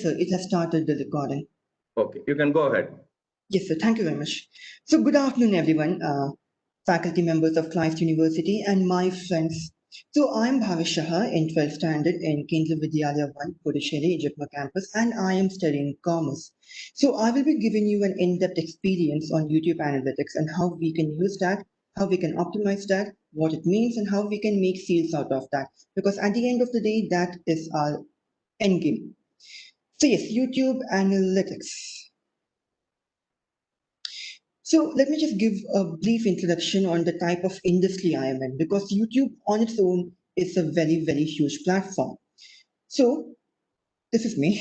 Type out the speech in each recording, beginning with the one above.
Sir, it has started the recording. Okay, you can go ahead. Yes, sir. Thank you very much. So, good afternoon, everyone, faculty members of Christ University and my friends. So, I'm Bhavesh Shaha in 12th standard in Kendra Vidyalaya 1, Puducherry, Ejapur campus, and I am studying commerce. So, I will be giving you an in-depth experience on YouTube analytics and how we can use that, how we can optimize that, what it means, and how we can make sales out of that. Because at the end of the day, that is our end game. So, yes, YouTube analytics. So let me just give a brief introduction on the type of industry I am in because YouTube on its own is a very, very huge platform. So this is me,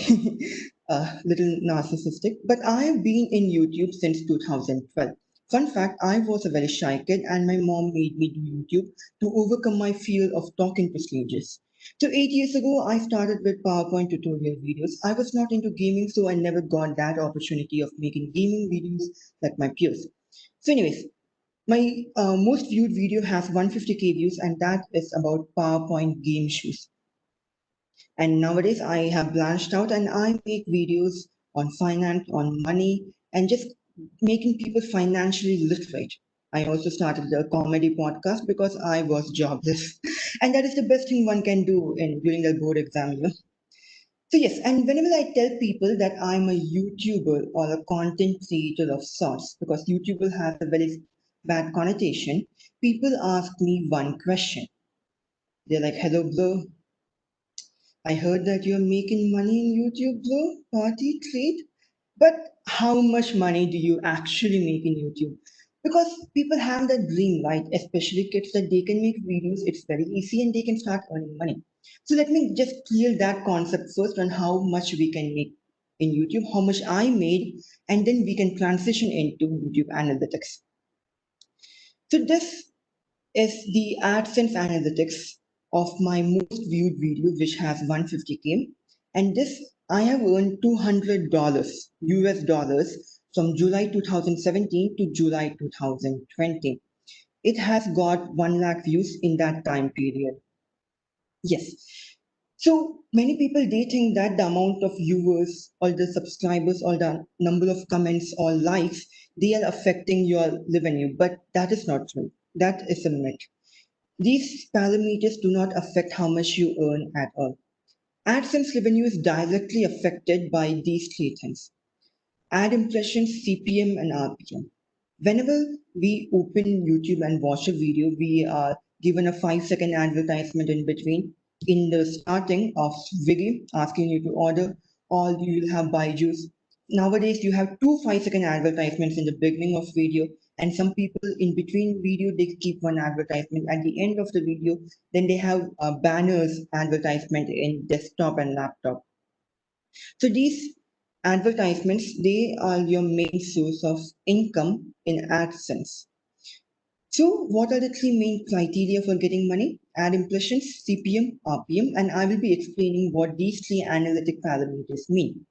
a little narcissistic, but I have been in YouTube since 2012. Fun fact, I was a very shy kid and my mom made me do YouTube to overcome my fear of talking to strangers. So 8 years ago, I started with PowerPoint tutorial videos. I was not into gaming, so I never got that opportunity of making gaming videos like my peers. So anyways, my most viewed video has 150K views and that is about PowerPoint game shoes. And nowadays I have branched out and I make videos on finance, on money, and just making people financially literate. I also started a comedy podcast because I was jobless. And that is the best thing one can do in during the board exam. So yes, and whenever I tell people that I'm a YouTuber or a content creator of sorts, because YouTuber has a very bad connotation, people ask me one question. They're like, hello, bro, I heard that you're making money in YouTube, bro. Party treat. But how much money do you actually make in YouTube? Because people have that dream, right? Especially kids that they can make videos. It's very easy and they can start earning money. So let me just clear that concept first on how much we can make in YouTube, how much I made, and then we can transition into YouTube analytics. So this is the AdSense analytics of my most viewed video, which has 150K. And this, I have earned $200 US dollars from July 2017 to July 2020. It has got 1 lakh views in that time period. Yes. So many people they think that the amount of viewers or the subscribers or the number of comments or likes they are affecting your revenue, but that is not true. That is a myth. These parameters do not affect how much you earn at all. AdSense revenue is directly affected by these three things: ad impressions, CPM, and RPM. Whenever we open YouTube and watch a video, we are given a 5-second advertisement in between. In the starting of video, asking you to order, or you will have Byju's. Nowadays, you have two 5-second advertisements in the beginning of video, and some people in between video they keep one advertisement. At the end of the video, then they have banners advertisement in desktop and laptop. So these advertisements, they are your main source of income in AdSense. So what are the three main criteria for getting money? Ad impressions, CPM, RPM, and I will be explaining what these three analytic parameters mean.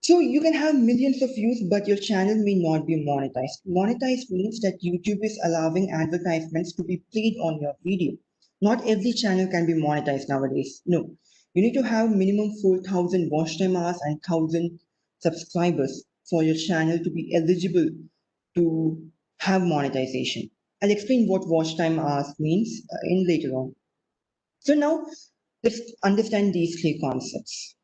So you can have millions of views, but your channel may not be monetized. Monetized means that YouTube is allowing advertisements to be played on your video. Not every channel can be monetized nowadays. No, you need to have minimum 4,000 watch time hours and 1,000 subscribers for your channel to be eligible to have monetization. I'll explain what watch time hours means in later on. So now let's understand these three concepts.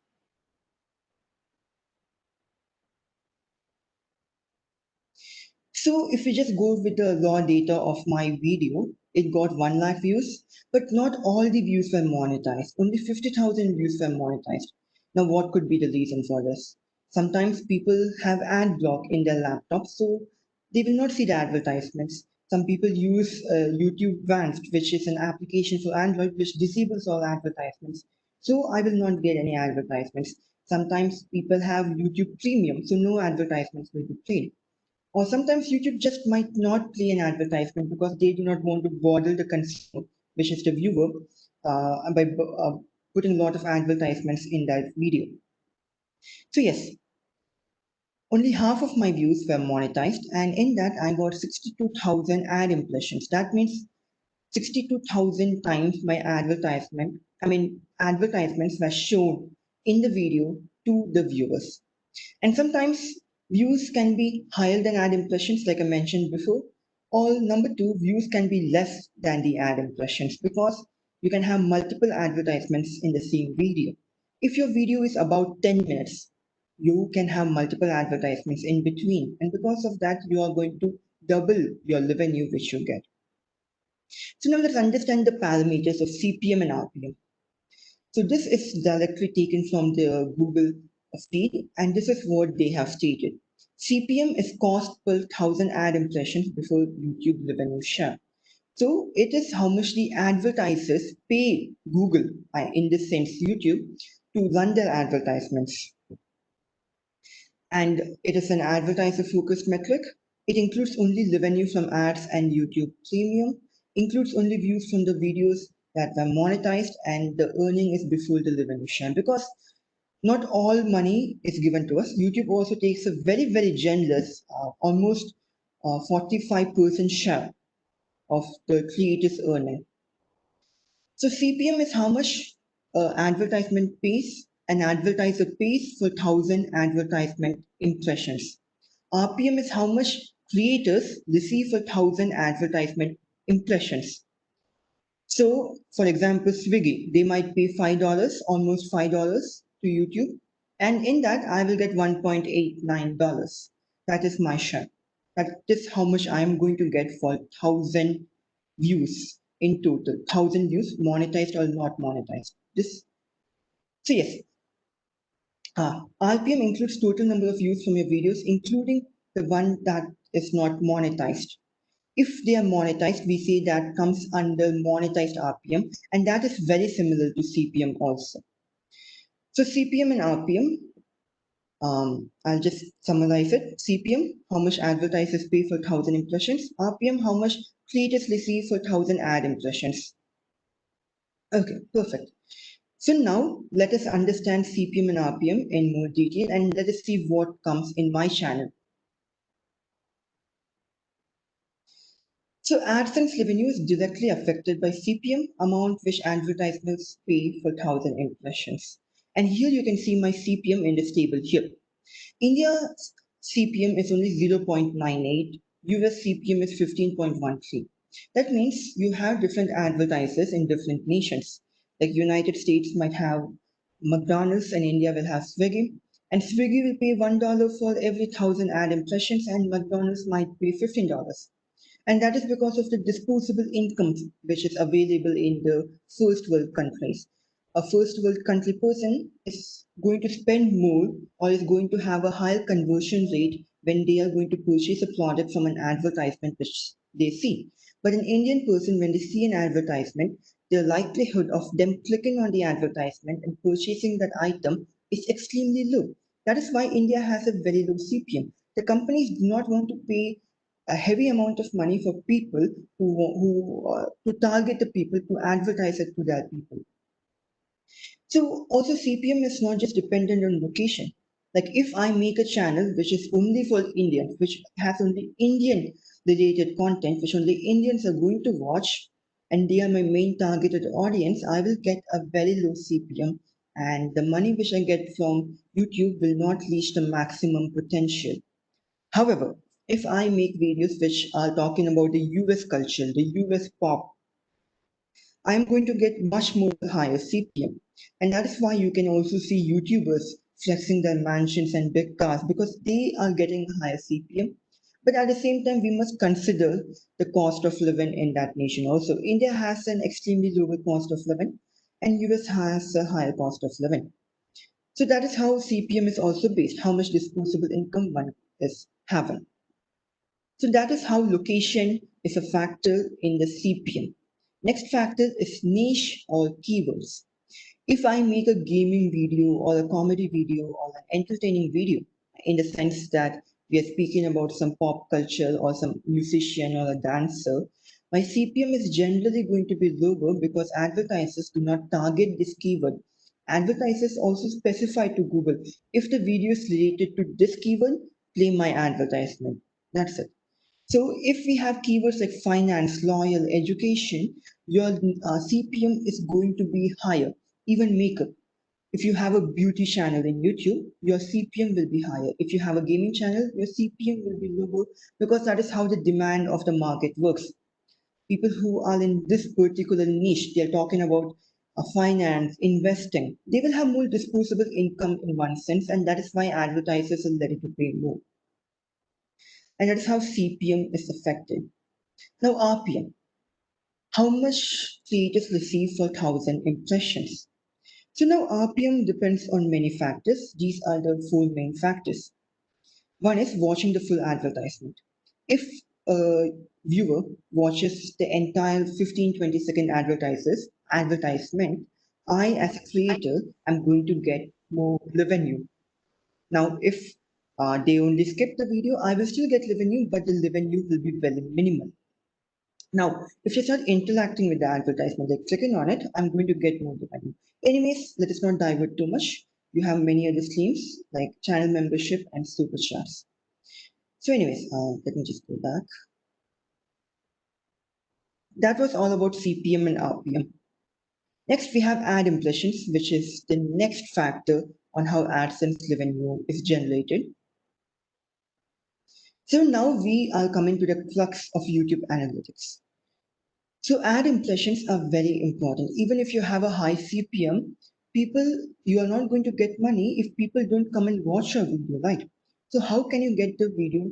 So if we just go with the raw data of my video, it got 1 lakh views, but not all the views were monetized. Only 50,000 views were monetized. Now, what could be the reason for this? Sometimes people have ad block in their laptop, so they will not see the advertisements. Some people use YouTube Advanced, which is an application for Android which disables all advertisements. So I will not get any advertisements. Sometimes people have YouTube Premium, so no advertisements will be played. Or sometimes YouTube just might not play an advertisement because they do not want to bother the consumer, which is the viewer, by putting a lot of advertisements in that video. So yes, only half of my views were monetized, and in that I got 62,000 ad impressions. That means 62,000 times my advertisements were shown in the video to the viewers. And sometimes views can be higher than ad impressions, like I mentioned before, or number two, views can be less than the ad impressions because you can have multiple advertisements in the same video. If your video is about 10 minutes, you can have multiple advertisements in between. And because of that, you are going to double your revenue which you get. So now let's understand the parameters of CPM and RPM. So this is directly taken from the Google feed, and this is what they have stated. CPM is cost per 1,000 ad impressions before YouTube revenue share. So it is how much the advertisers pay Google, in this sense YouTube, to run their advertisements. And it is an advertiser focused metric. It includes only revenue from ads and YouTube Premium, includes only views from the videos that were monetized, and the earning is before the revenue share because not all money is given to us. YouTube also takes a very, very generous, almost 45% share of the creator's earning. So CPM is how much advertisement pays, an advertiser pays for 1,000 advertisement impressions. RPM is how much creators receive for 1,000 advertisement impressions. So, for example, Swiggy, they might pay $5, almost $5 to YouTube, and in that I will get $1.89. That is my share. That is how much I am going to get for 1,000 views in total. 1,000 views, monetized or not monetized. So yes, RPM includes total number of views from your videos, including the one that is not monetized. If they are monetized, we say that comes under monetized RPM, and that is very similar to CPM also. So CPM and RPM, I'll just summarize it. CPM, how much advertisers pay for 1,000 impressions. RPM, how much creators receive for 1,000 ad impressions. Okay, perfect. So now let us understand CPM and RPM in more detail, and let us see what comes in my channel. So AdSense revenue is directly affected by CPM, amount which advertisements pay for 1,000 impressions. And here you can see my CPM in this table here. India's CPM is only 0.98, US CPM is 15.13. That means you have different advertisers in different nations. Like United States might have McDonald's and India will have Swiggy. And Swiggy will pay $1 for every 1,000 ad impressions, and McDonald's might pay $15. And that is because of the disposable income which is available in the first world countries. A first world country person is going to spend more or is going to have a higher conversion rate when they are going to purchase a product from an advertisement which they see. But an Indian person, when they see an advertisement, the likelihood of them clicking on the advertisement and purchasing that item is extremely low. That is why India has a very low CPM. The companies do not want to pay a heavy amount of money for people to target the people, to advertise it to their people. So also CPM is not just dependent on location. Like if I make a channel which is only for Indians, which has only Indian related content, which only Indians are going to watch, and they are my main targeted audience, I will get a very low CPM, and the money which I get from YouTube will not reach the maximum potential. However, if I make videos which are talking about the US culture, the US pop, I'm going to get much more higher CPM. And that is why you can also see YouTubers flexing their mansions and big cars because they are getting higher CPM. But at the same time, we must consider the cost of living in that nation also. India has an extremely lower cost of living, and US has a higher cost of living. So that is how CPM is also based, how much disposable income one is having. So that is how location is a factor in the CPM. Next factor is niche or keywords. If I make a gaming video or a comedy video or an entertaining video, in the sense that we are speaking about some pop culture or some musician or a dancer, my CPM is generally going to be lower because advertisers do not target this keyword. Advertisers also specify to Google if the video is related to this keyword, play my advertisement. That's it. So if we have keywords like finance, lawyer, education, your CPM is going to be higher, even makeup. If you have a beauty channel in YouTube, your CPM will be higher. If you have a gaming channel, your CPM will be lower because that is how the demand of the market works. People who are in this particular niche, they're talking about finance, investing, they will have more disposable income in one sense, and that is why advertisers are ready to pay more. And that is how CPM is affected. Now, RPM, how much creators receive for 1,000 impressions. So now RPM depends on many factors. These are the four main factors. One is watching the full advertisement. If a viewer watches the entire 15-20 second advertisement, I as a creator am going to get more revenue. Now, if they only skip the video, I will still get revenue, but the revenue will be very minimal. Now, if you start interacting with the advertisement, like clicking on it, I'm going to get more revenue. Anyways, let us not divert too much. You have many other streams like channel membership and super chats. So, anyways, let me just go back. That was all about CPM and RPM. Next, we have ad impressions, which is the next factor on how AdSense revenue is generated. So now we are coming to the crux of YouTube analytics. So ad impressions are very important. Even if you have a high CPM, you are not going to get money if people don't come and watch your video, right? So how can you get the video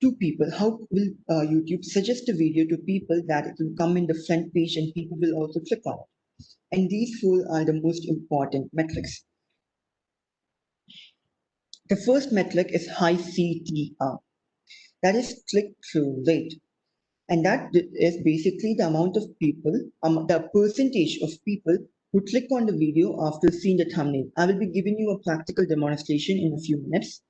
to people? How will YouTube suggest a video to people that it will come in the front page and people will also click on it? And these four are the most important metrics. The first metric is high CTR, that is click-through rate. And that is basically the amount of people, the percentage of people who click on the video after seeing the thumbnail. I will be giving you a practical demonstration in a few minutes.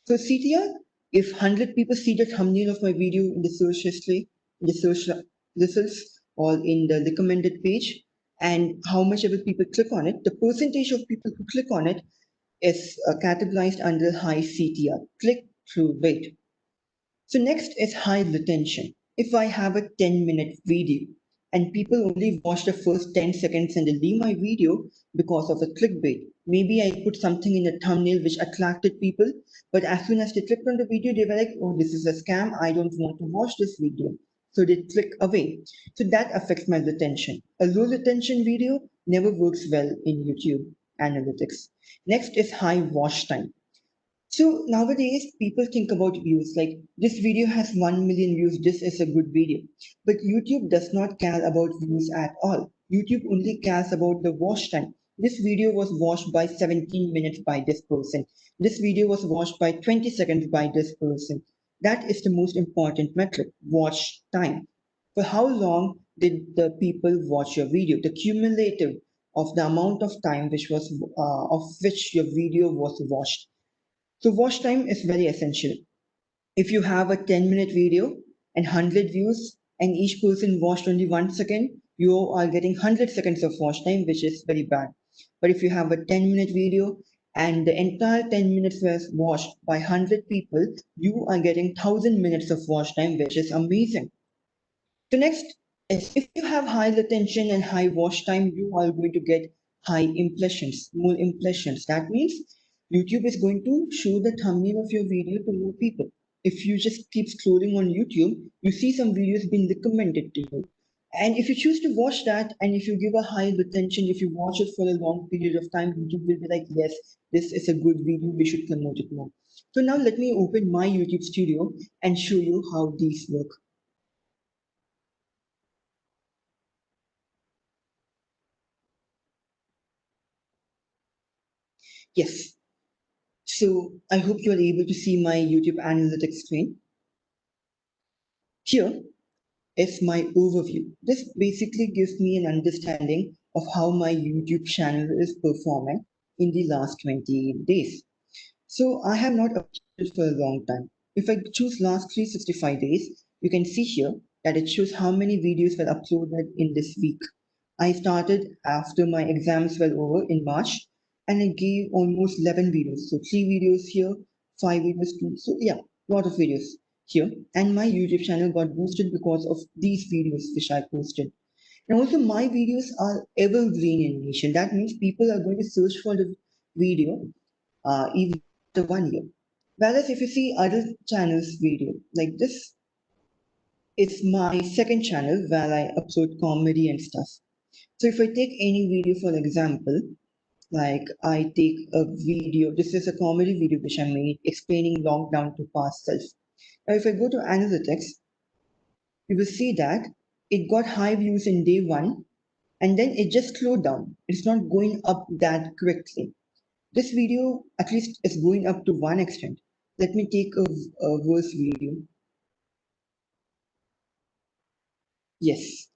So CTR, if 100 people see the thumbnail of my video in the search history, in the search results, or in the recommended page, and how much ever people click on it, the percentage of people who click on it is categorized under high CTR, click-through rate. So next is high retention. If I have a 10-minute video and people only watch the first 10 seconds and they leave my video because of the clickbait, maybe I put something in the thumbnail which attracted people, but as soon as they clicked on the video, they were like, oh, this is a scam. I don't want to watch this video. So they click away. So that affects my retention. A low retention video never works well in YouTube analytics. Next is high watch time. So nowadays, people think about views like this video has 1 million views, this is a good video. But YouTube does not care about views at all. YouTube only cares about the watch time. This video was watched by 17 minutes by this person. This video was watched by 20 seconds by this person. That is the most important metric, watch time. For how long did the people watch your video? The cumulative of the amount of time of which your video was watched. So watch time is very essential. If you have a 10-minute video and 100 views and each person watched only 1 second, you are getting 100 seconds of watch time, which is very bad. But if you have a 10-minute video and the entire 10 minutes was watched by 100 people, you are getting 1,000 minutes of watch time, which is amazing. The next is if you have high retention and high watch time, you are going to get high impressions, more impressions. That means YouTube is going to show the thumbnail of your video to more people. If you just keep scrolling on YouTube, you see some videos being recommended to you. And if you choose to watch that, and if you give a high retention, if you watch it for a long period of time, YouTube will be like, yes, this is a good video, we should promote it more. So now let me open my YouTube studio and show you how these work. Yes, so I hope you are able to see my YouTube analytics screen. Here is my overview. This basically gives me an understanding of how my YouTube channel is performing in the last 28 days. So I have not updated for a long time. If I choose last 365 days, you can see here that it shows how many videos were uploaded in this week. I started after my exams were over in March and I gave almost 11 videos. So 3 videos here, 5 videos too. So yeah, lot of videos here. And my YouTube channel got boosted because of these videos which I posted. And also my videos are evergreen in nature. That means people are going to search for the video even after 1 year. Whereas if you see other channels video like this, it's my second channel where I upload comedy and stuff. So if I take any video for example, like I take a video, this is a comedy video which I made explaining lockdown to past self. Now if I go to analytics, you will see that it got high views in day one and then it just slowed down. It's not going up that quickly. This video at least is going up to one extent. Let me take a verse video. Yes.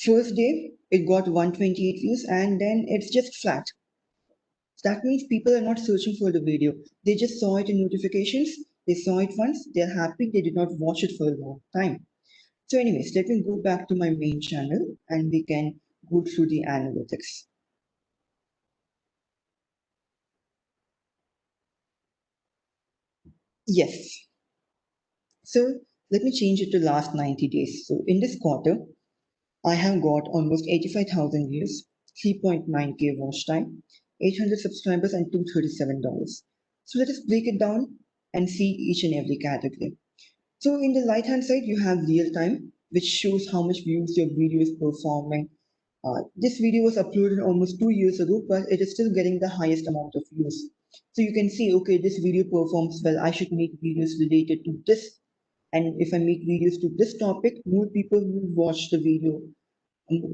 First day, it got 128 views and then it's just flat. That means people are not searching for the video. They just saw it in notifications. They saw it once. They're happy. They did not watch it for a long time. So anyways, let me go back to my main channel and we can go through the analytics. Yes. So let me change it to last 90 days. So in this quarter, I have got almost 85,000 views, 3.9K watch time, 800 subscribers, and $237. So let us break it down and see each and every category. So in the right hand side, you have real time, which shows how much views your video is performing. This video was uploaded almost 2 years ago, but it is still getting the highest amount of views. So you can see, okay, this video performs well. I should make videos related to this. And if I make videos to this topic, more people will watch the video,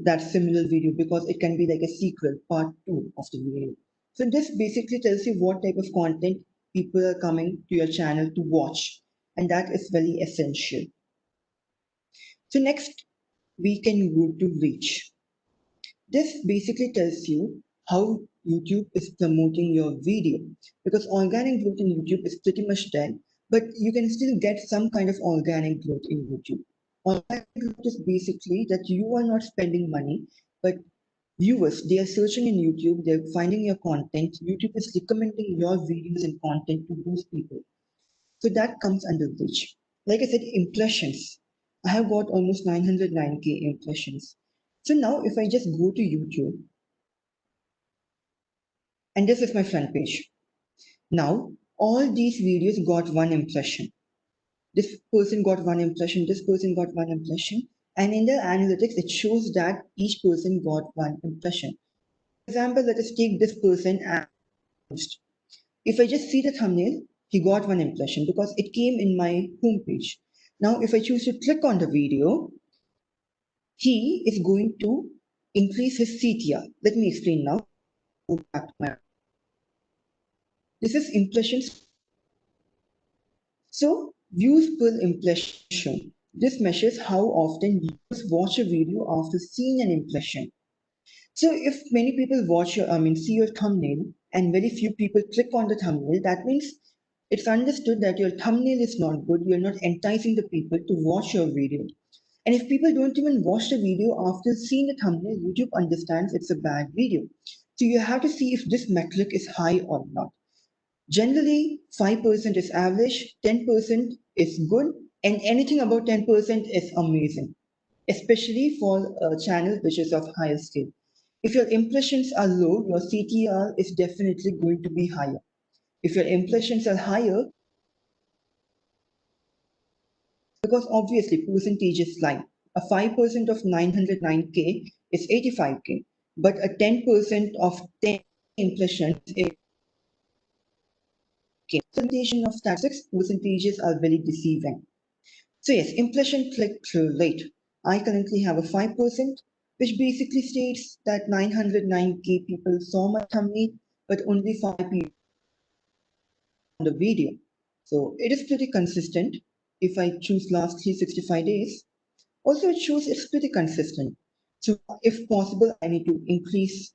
that similar video, because it can be like a sequel, part two of the video. So this basically tells you what type of content people are coming to your channel to watch. And that is very essential. So next, we can go to reach. This basically tells you how YouTube is promoting your video, because organic growth in YouTube is pretty much dead, but you can still get some kind of organic growth in YouTube. Organic growth is basically that you are not spending money, but viewers, they are searching in YouTube, they're finding your content, YouTube is recommending your videos and content to those people. So that comes under reach. Like I said, impressions. I have got almost 909K impressions. So now if I just go to YouTube, and this is my front page. Now, all these videos got one impression. This person got one impression, this person got one impression. And in the analytics, it shows that each person got one impression. For example, let us take this person and if I just see the thumbnail, he got one impression because it came in my homepage. Now, if I choose to click on the video, he is going to increase his CTR. Let me explain now. Go back to this is impressions. So, views per impression. This measures how often users watch a video after seeing an impression. So, if many people watch your, see your thumbnail, and very few people click on the thumbnail, that means it's understood that your thumbnail is not good. You're not enticing the people to watch your video. And if people don't even watch the video after seeing the thumbnail, YouTube understands it's a bad video. So you have to see if this metric is high or not. Generally, 5% is average, 10% is good, and anything about 10% is amazing, especially for a channel which is of higher scale. If your impressions are low, your CTR is definitely going to be higher. If your impressions are higher, because obviously percentages lie. A 5% of 909K is 85K, but a 10% of 10 impressions is K. Presentation of statistics, percentages are very deceiving. So yes, impression click-through rate. I currently have a 5%, which basically states that 909K people saw my thumbnail, but only 5 people on the video. So it is pretty consistent. If I choose last 365 days, also it shows it's pretty consistent. So if possible, I need to increase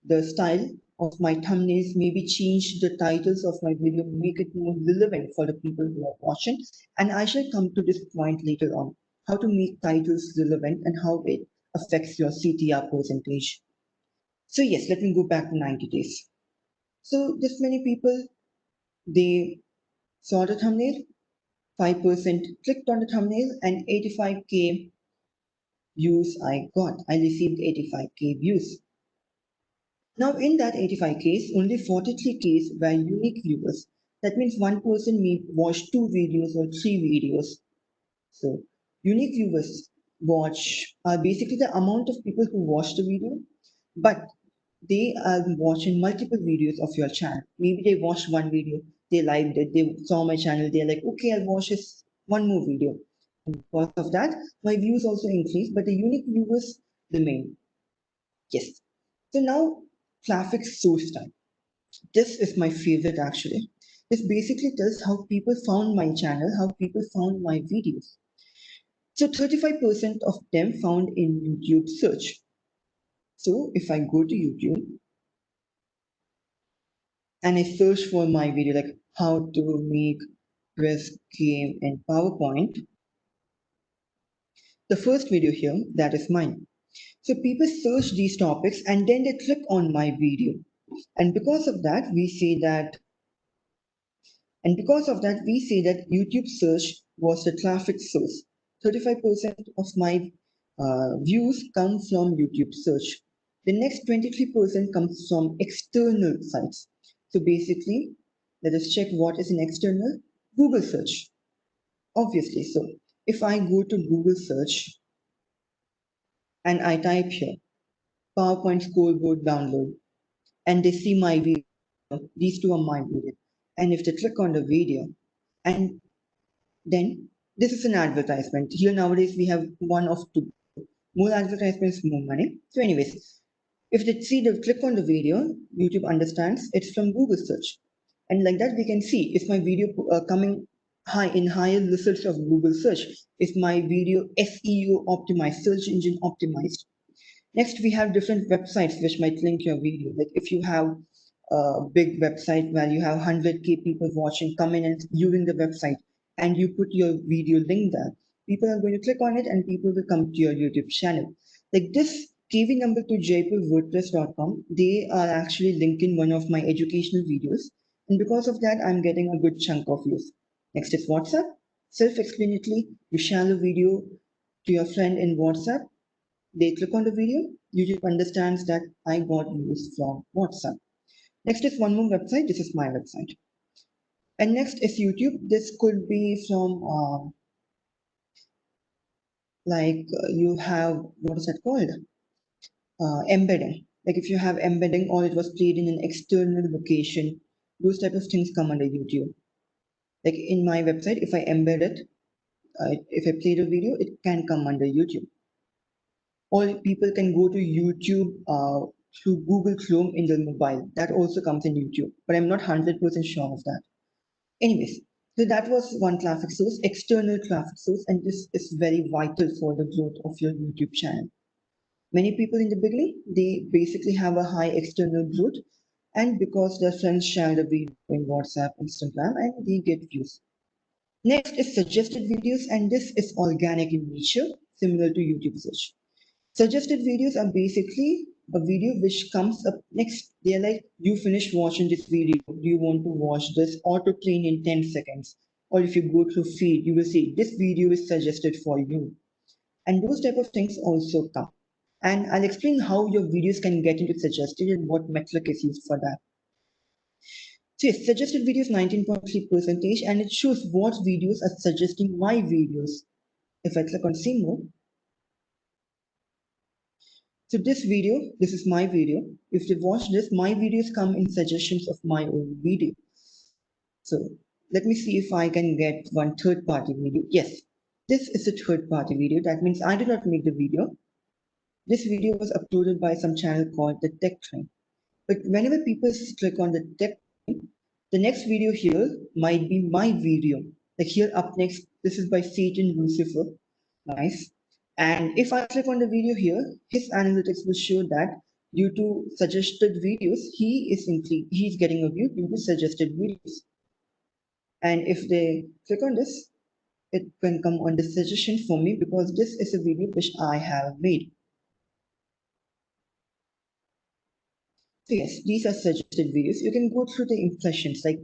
the style of my thumbnails, maybe change the titles of my video, make it more relevant for the people who are watching. And I shall come to this point later on, how to make titles relevant and how it affects your CTR percentage. So yes, let me go back to 90 days. So this many people, they saw the thumbnail, 5% clicked on the thumbnail and 85K views I got. I received 85K views. Now, in that 85Ks, only 43Ks were unique viewers. That means one person may watch two videos or three videos. So, unique viewers watch are basically the amount of people who watch the video, but they are watching multiple videos of your channel. Maybe they watched one video, they liked it, they saw my channel, they're like, okay, I'll watch this one more video. And because of that, my views also increase, but the unique viewers remain. Yes. So now traffic source time. This is my favorite actually. This basically tells how people found my channel, how people found my videos. So 35% of them found in YouTube search. So if I go to YouTube and I search for my video, like how to make quiz game in PowerPoint, the first video here, that is mine. So people search these topics and then they click on my video. And because of that, we say that YouTube search was the traffic source. 35% of my views come from YouTube search. The next 23% comes from external sites. So basically, let us check what is an external Google search. Obviously, so if I go to Google search and I type here PowerPoint scoreboard download and they see my video, these two are my video. And if they click on the video and then this is an advertisement. Here nowadays we have one of two. More advertisements, more money. So, anyways, if they see the click on the video, YouTube understands it's from Google search. And like that, we can see if my video coming high in higher results of Google search, is my video SEO optimized, search engine optimized. Next, we have different websites which might link your video. Like if you have a big website where you have 100K people watching, come in and viewing the website, and you put your video link there, people are going to click on it and people will come to your YouTube channel. Like this KV number to jaipurwordpress.com, they are actually linking one of my educational videos. And because of that, I'm getting a good chunk of views. Next is WhatsApp. Self-explanatory, you share a video to your friend in WhatsApp, they click on the video, YouTube understands that I got views from WhatsApp. Next is one more website. This is my website. And next is YouTube. This could be from you have, what is that called? Embedding. Like if you have embedding or it was played in an external location, those type of things come under YouTube. Like in my website, if I embed it, if I played a video, it can come under YouTube. Or people can go to YouTube through Google Chrome in their mobile. That also comes in YouTube, but I'm not 100% sure of that. Anyways, so that was one traffic source, external traffic source, and this is very vital for the growth of your YouTube channel. Many people in the beginning, they basically have a high external growth, and because their friends share the video in WhatsApp, Instagram, and they get views. Next is suggested videos, and this is organic in nature, similar to YouTube search. Suggested videos are basically a video which comes up next. They're like, you finish watching this video. Do you want to watch this auto train in 10 seconds? Or if you go through feed, you will see this video is suggested for you. And those type of things also come. And I'll explain how your videos can get into suggested and what metric is used for that. So yes, suggested videos 19.3% and it shows what videos are suggesting my videos. If I click on see more, so this video, this is my video. If you watch this, my videos come in suggestions of my own video. So let me see if I can get one third party video. Yes, this is a third party video. That means I did not make the video. This video was uploaded by some channel called the Tech Train. But whenever people click on the Tech Train, the next video here might be my video. Like here up next, this is by Satan Lucifer. Nice. And if I click on the video here, his analytics will show that due to suggested videos, he's getting a view due to suggested videos. And if they click on this, it can come on the suggestion for me because this is a video which I have made. So yes, these are suggested videos. You can go through the impressions, like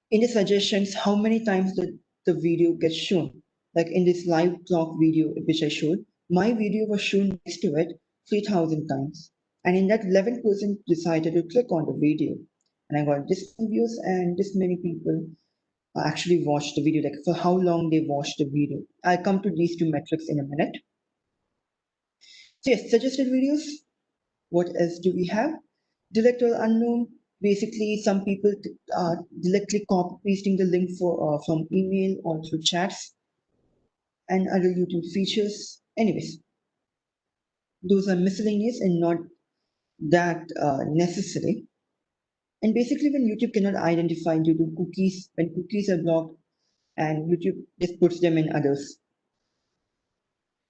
in the suggestions, how many times the video gets shown. Like in this live talk video which I showed, My video was shown next to it 3,000 times. And in that, 11% decided to click on the video. And I got this many views and this many people actually watched the video, like for how long they watched the video. I'll come to these two metrics in a minute. So yes, suggested videos. What else do we have? Direct or unknown. Basically, some people are directly copy pasting the link from email or through chats and other YouTube features. Anyways, those are miscellaneous and not that necessary. And basically, when YouTube cannot identify due to cookies, when cookies are blocked, and YouTube just puts them in others.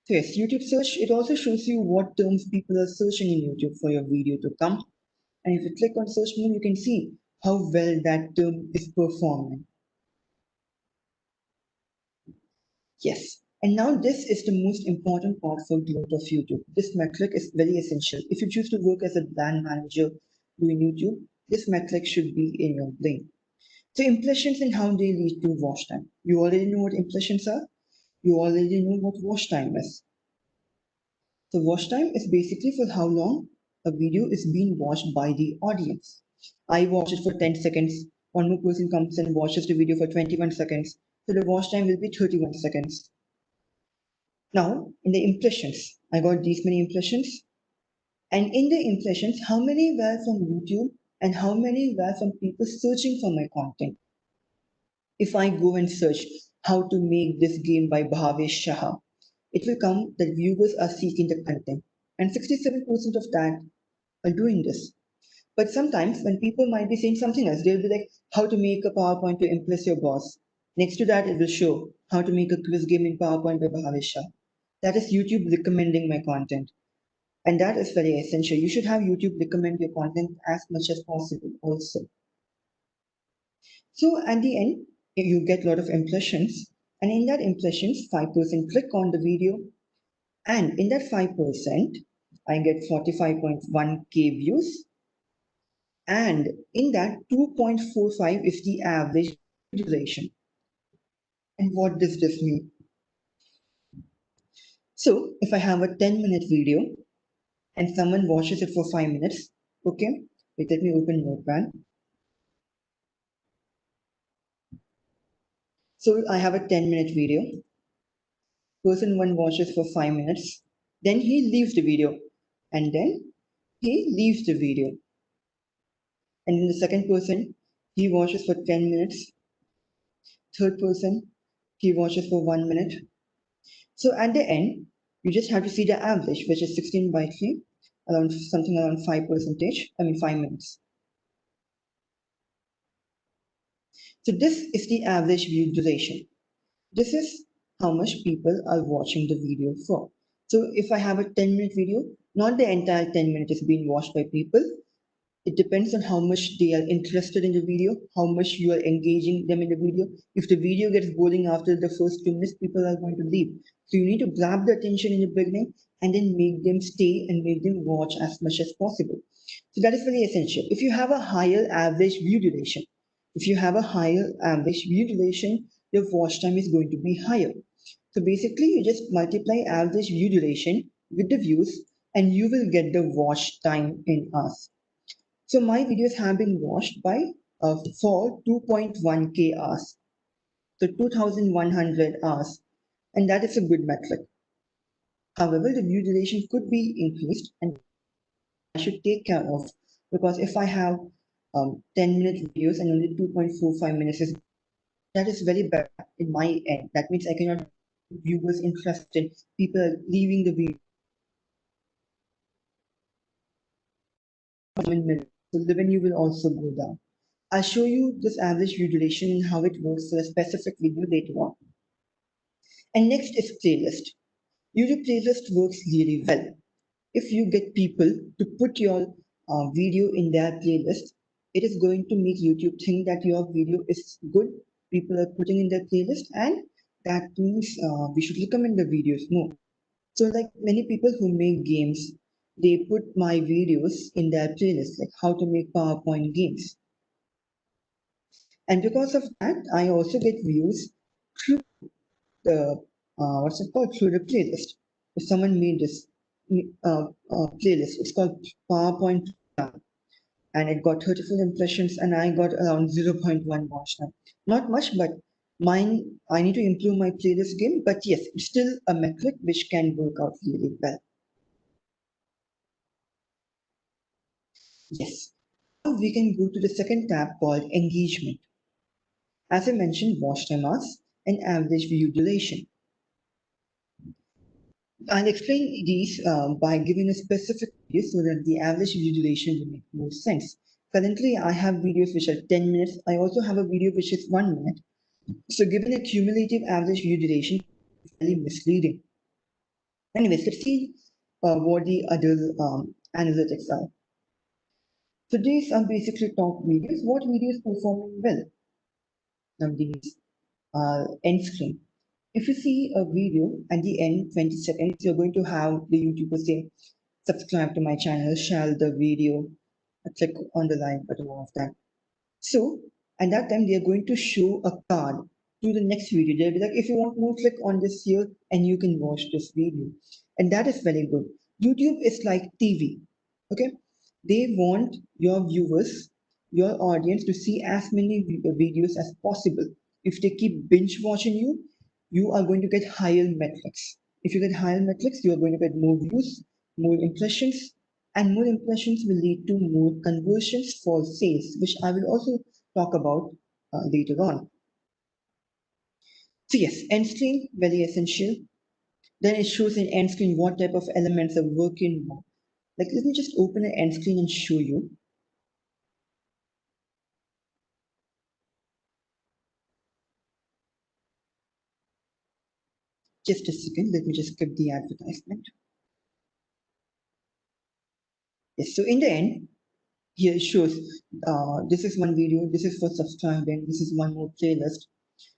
So yes, YouTube search, it also shows you what terms people are searching in YouTube for your video to come. And if you click on search more, you can see how well that term is performing. Yes. And now this is the most important part for growth of YouTube. This metric is very essential. If you choose to work as a brand manager doing YouTube, this metric should be in your brain. So impressions and how they lead to watch time. You already know what impressions are. You already know what watch time is. So watch time is basically for how long a video is being watched by the audience. I watch it for 10 seconds. One more person comes and watches the video for 21 seconds. So the watch time will be 31 seconds. Now, in the impressions, I got these many impressions. And in the impressions, how many were from YouTube and how many were from people searching for my content? If I go and search how to make this game by Bhavesh Shaha, it will come that viewers are seeking the content. And 67% of that are doing this. But sometimes when people might be saying something else, they'll be like, how to make a PowerPoint to impress your boss. Next to that, it will show how to make a quiz game in PowerPoint by Bhavesh Shah. That is YouTube recommending my content. And that is very essential. You should have YouTube recommend your content as much as possible also. So at the end, you get a lot of impressions. And in that impressions, 5% click on the video. And in that 5%, I get 45.1K views. And in that, 2.45 is the average duration. And what does this mean? So if I have a 10-minute video and someone watches it for 5 minutes, okay, wait, let me open Notepad. So I have a 10-minute video. Person one watches for 5 minutes, then he leaves the video, and then he leaves the video. And then the second person, he watches for 10 minutes. Third person, he watches for 1 minute. So at the end, you just have to see the average, which is 16 by 3, around something around 5 minutes. So this is the average view duration. This is how much people are watching the video for. So if I have a 10-minute video, not the entire 10 minutes is being watched by people. It depends on how much they are interested in the video, how much you are engaging them in the video. If the video gets boring after the first 2 minutes, people are going to leave. So you need to grab the attention in the beginning and then make them stay and make them watch as much as possible. So that is very essential. If you have a higher average view duration, your watch time is going to be higher. So basically, you just multiply average view duration with the views and you will get the watch time in hours. So my videos have been watched by for 2.1K hours, so 2,100 hours, and that is a good metric. However, the view duration could be increased, and I should take care of because if I have 10-minute videos and only 2.45 minutes is that is very bad in my end. That means I cannot viewers interested. People are leaving the video in minutes, so the revenue will also go down. I'll show you this average view duration and how it works for a specific video later on. And next is playlist. YouTube playlist works really well. If you get people to put your video in their playlist, it is going to make YouTube think that your video is good. People are putting in their playlist, and that means we should recommend the videos more. So, like many people who make games, they put my videos in their playlist, like how to make PowerPoint games. And because of that, I also get views through the through the playlist. if someone made this playlist, it's called PowerPoint, and it got 34 impressions, and I got around zero point 0.1 watch time. Not much, but mine, I need to improve my playlist game, but yes, it's still a metric which can work out really well. Yes. Now we can go to the second tab called engagement. As I mentioned, watch time hours and average view duration. I'll explain these by giving a specific video so that the average video duration will make more sense. Currently, I have videos which are 10 minutes. I also have a video which is 1 minute. So given a cumulative average view duration, it's very misleading. Anyways, let's see what the other analytics are. So these are basically top videos. What videos performing well? Now these are end screen. If you see a video at the end, 20 seconds, you're going to have the YouTuber say, subscribe to my channel, share the video, click on the like button, all of that. So at that time, they're going to show a card to the next video. They'll be like, if you want more, click on this here and you can watch this video. And that is very good. YouTube is like TV. Okay. They want your viewers, your audience to see as many videos as possible. If they keep binge watching you, you are going to get higher metrics. If you get higher metrics, you are going to get more views, more impressions, and more impressions will lead to more conversions for sales, which I will also talk about later on. So yes, end screen, very essential. Then it shows in end screen what type of elements are working more. Like, let me just open an end screen and show you. Just a second, let me just skip the advertisement. Yes, so in the end, here it shows this is one video, this is for subscribing, this is one more playlist.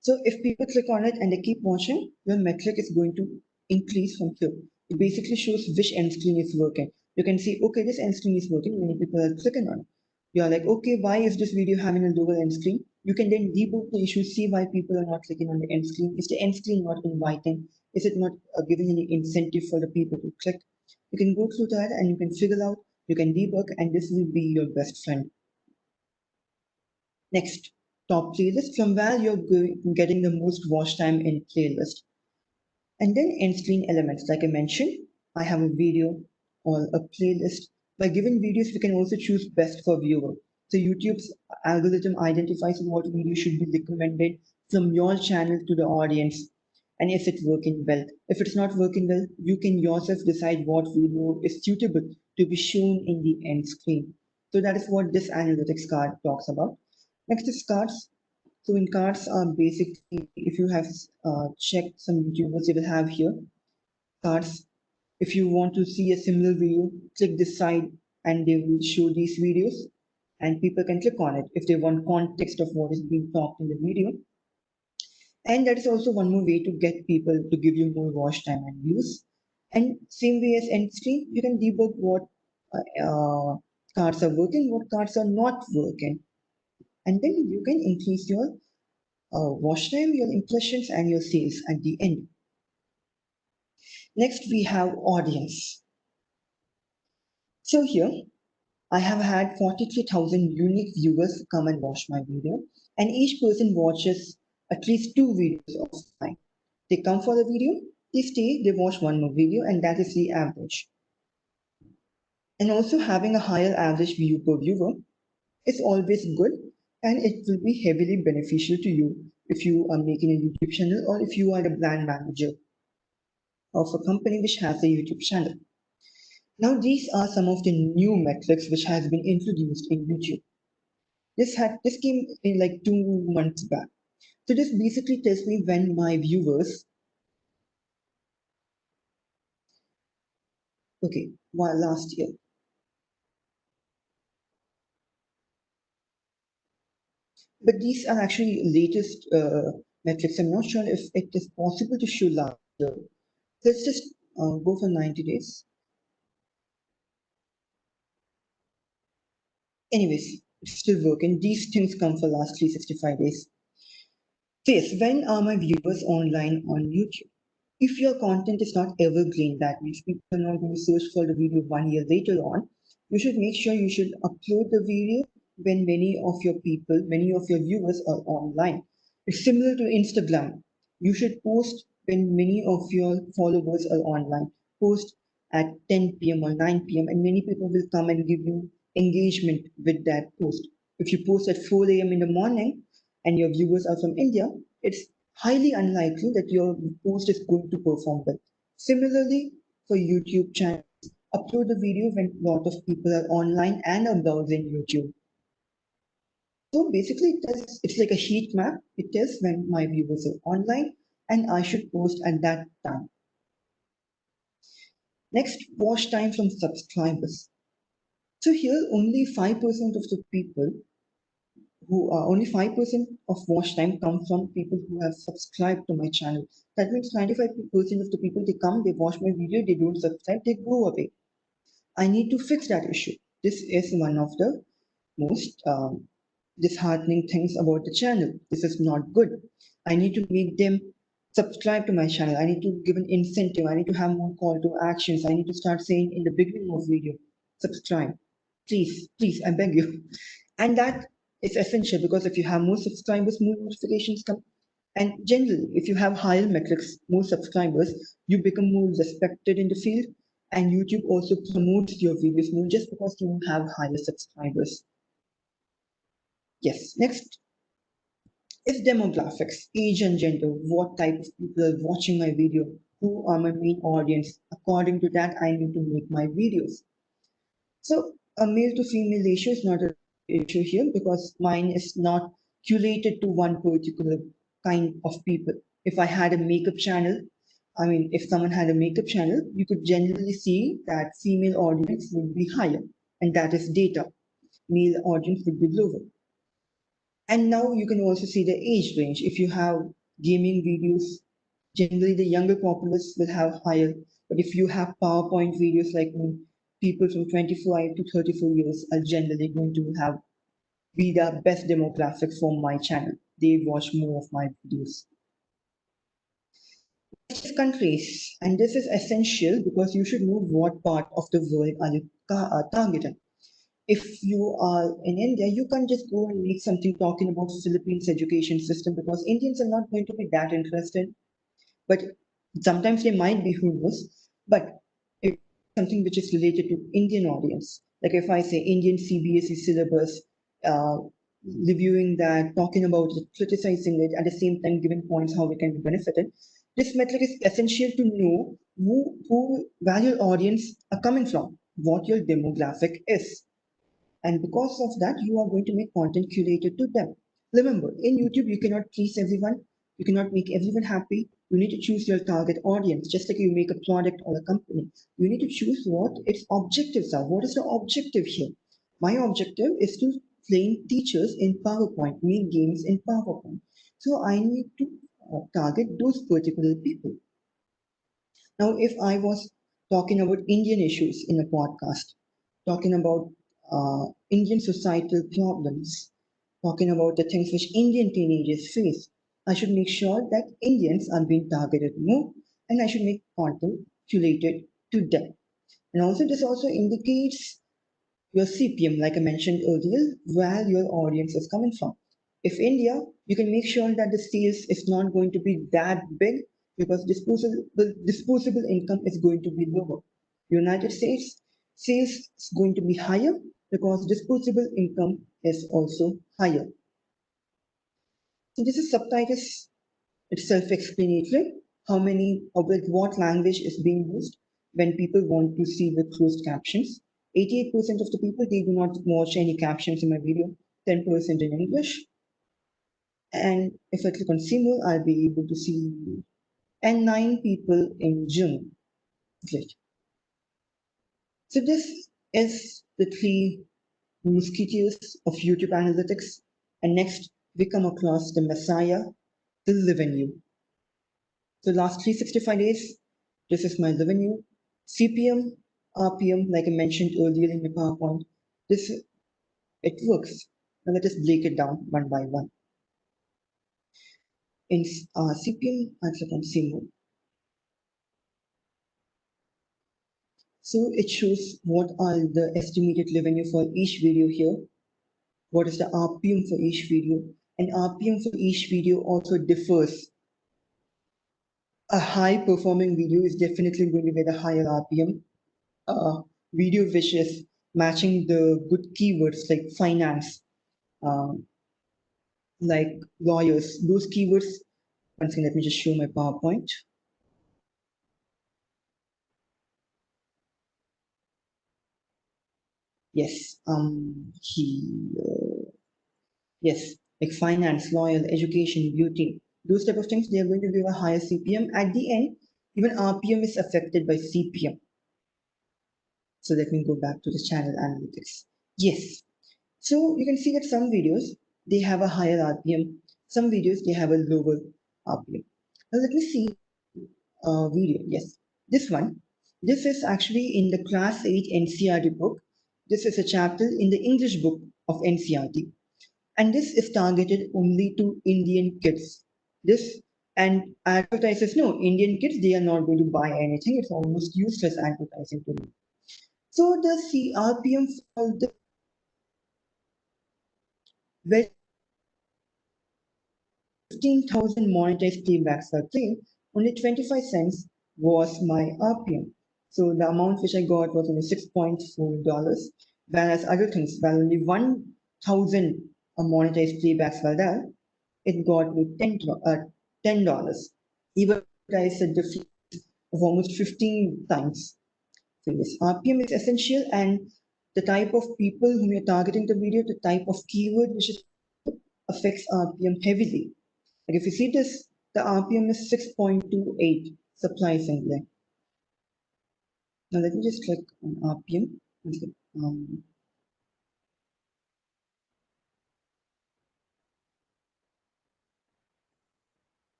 So if people click on it and they keep watching, your metric is going to increase from here. It basically shows which end screen is working. You can see, okay, this end screen is working, many people are clicking on it. You're like, okay, why is this video having a lower end screen? You can then debug the issue, see why people are not clicking on the end screen. Is the end screen not inviting? Is it not giving any incentive for the people to click? You can go through that and you can figure out, you can debug, and this will be your best friend. Next, top playlist, from where you're getting the most watch time in playlist. And then end screen elements, like I mentioned, I have a video or a playlist. By giving videos, we can also choose best for viewer. So YouTube's algorithm identifies what video should be recommended from your channel to the audience, and if it's working well. If it's not working well, you can yourself decide what video is suitable to be shown in the end screen. So that is what this analytics card talks about. Next is cards. So in cards are basically, if you have checked some YouTubers, you will have here cards. If you want to see a similar video, click this side and they will show these videos and people can click on it if they want context of what is being talked in the video. And that is also one more way to get people to give you more watch time and views. And same way as end screen, you can debug what cards are working, what cards are not working. And then you can increase your watch time, your impressions, and your sales at the end. Next, we have audience. So here, I have had 43,000 unique viewers come and watch my video, and each person watches at least 2 videos of mine. They come for the video, they stay, they watch one more video, and that is the average. And also having a higher average view per viewer is always good, and it will be heavily beneficial to you if you are making a YouTube channel or if you are a brand manager of a company which has a YouTube channel. Now, these are some of the new metrics which has been introduced in YouTube. This came in like 2 months back. So this basically tells me when my viewers, okay, well, last year. But these are actually latest metrics. I'm not sure if it is possible to show last year. Let's just go for 90 days. Anyways, it's still working. These things come for last 365 days. So yes, when are my viewers online on YouTube? If your content is not evergreen, that means people are not going to search for the video 1 year later on, you should make sure you should upload the video when many of your people, many of your viewers are online. It's similar to Instagram. You should post when many of your followers are online. Post at 10 p.m. or 9 p.m. and many people will come and give you engagement with that post. If you post at 4 a.m. in the morning and your viewers are from India, it's highly unlikely that your post is going to perform well. Similarly, for YouTube channels, upload the video when a lot of people are online and are browsing YouTube. So basically, it's like a heat map. It tells when my viewers are online and I should post at that time. Next, watch time from subscribers. So here, only 5% of the people who are only 5% of watch time come from people who have subscribed to my channel. That means 95% of the people, they come, they watch my video, they don't subscribe, they go away. I need to fix that issue. This is one of the most disheartening things about the channel. This is not good. I need to make them subscribe to my channel. I need to give an incentive. I need to have more call to actions. I need to start saying in the beginning of video, subscribe. Please, please, I beg you. And that is essential because if you have more subscribers, more notifications come. And generally, if you have higher metrics, more subscribers, you become more respected in the field. And YouTube also promotes your videos more just because you have higher subscribers. Yes, next is demographics, age and gender, what type of people are watching my video, who are my main audience. According to that, I need to make my videos. So a male to female ratio is not an issue here because mine is not curated to one particular kind of people. If I had a makeup channel, I mean, if someone had a makeup channel, you could generally see that female audience would be higher, and that is data. Male audience would be lower. And now you can also see the age range. If you have gaming videos, generally the younger populace will have higher. But if you have PowerPoint videos like me, people from 25 to 34 years are generally going to have be the best demographic for my channel. They watch more of my videos. Next is countries, and this is essential because you should know what part of the world are you targeting. If you are in India, you can't just go and make something talking about Philippines education system because Indians are not going to be that interested. But sometimes they might be, who knows? But if something which is related to Indian audience, like if I say Indian CBSE syllabus, uh, reviewing that, talking about it, criticizing it, at the same time giving points how we can be benefited, this metric is essential to know where your audience are coming from, what your demographic is. And because of that, you are going to make content curated to them. Remember, in YouTube, you cannot please everyone. You cannot make everyone happy. You need to choose your target audience, just like you make a product or a company. You need to choose what its objectives are. What is the objective here? My objective is to train teachers in PowerPoint, make games in PowerPoint. So I need to target those particular people. Now, if I was talking about Indian issues in a podcast, talking about Indian societal problems, talking about the things which Indian teenagers face, I should make sure that Indians are being targeted more and I should make content curated to them. And also, this also indicates your CPM, like I mentioned earlier, where your audience is coming from. If India, you can make sure that the sales is not going to be that big because disposable income is going to be lower. United States, sales is going to be higher because disposable income is also higher. So this is subtitles. It's self-explanatory. How many or with what language is being used when people want to see the closed captions. 88% of the people, they do not watch any captions in my video. 10% in English. And if I click on see more, I'll be able to see and 9 people in German. Great. So this is the 3 musketeers of YouTube analytics. And next, we come across the messiah, the revenue. So last 365 days, this is my revenue. CPM, RPM, like I mentioned earlier in the PowerPoint, this it works. Now let us break it down one by one. In CPM, I click on see more. So it shows what are the estimated revenue for each video here, what is the RPM for each video, and RPM for each video also differs. A high performing video is definitely going to get a higher RPM. Video which is matching the good keywords like finance, um, like lawyers, those keywords. One second, let me just show my PowerPoint. Yes, yes, like finance, lawyer, education, beauty, those type of things, they are going to give a higher CPM. At the end, even RPM is affected by CPM. So let me go back to the channel analytics. Yes, so you can see that some videos, they have a higher RPM, some videos, they have a lower RPM. Now let me see a video. Yes, this one. This is actually in the Class 8 NCRT book. This is a chapter in the English book of NCRT. And this is targeted only to Indian kids. This and advertisers know Indian kids, they are not going to buy anything. It's almost useless advertising to them. So the CRPM for the very 15,000 monetized playbacks per claim, only 25 cents was my RPM. So the amount which I got was only $6.4, whereas other things, while only 1,000 monetized playbacks were there, it got me $10. Even I said the fee of almost 15 times. So yes, RPM is essential, and the type of people whom you're targeting the video, the type of keyword which is affects RPM heavily. Like if you see this, the RPM is 6.28, surprisingly. Now let me just click on RPM. Um,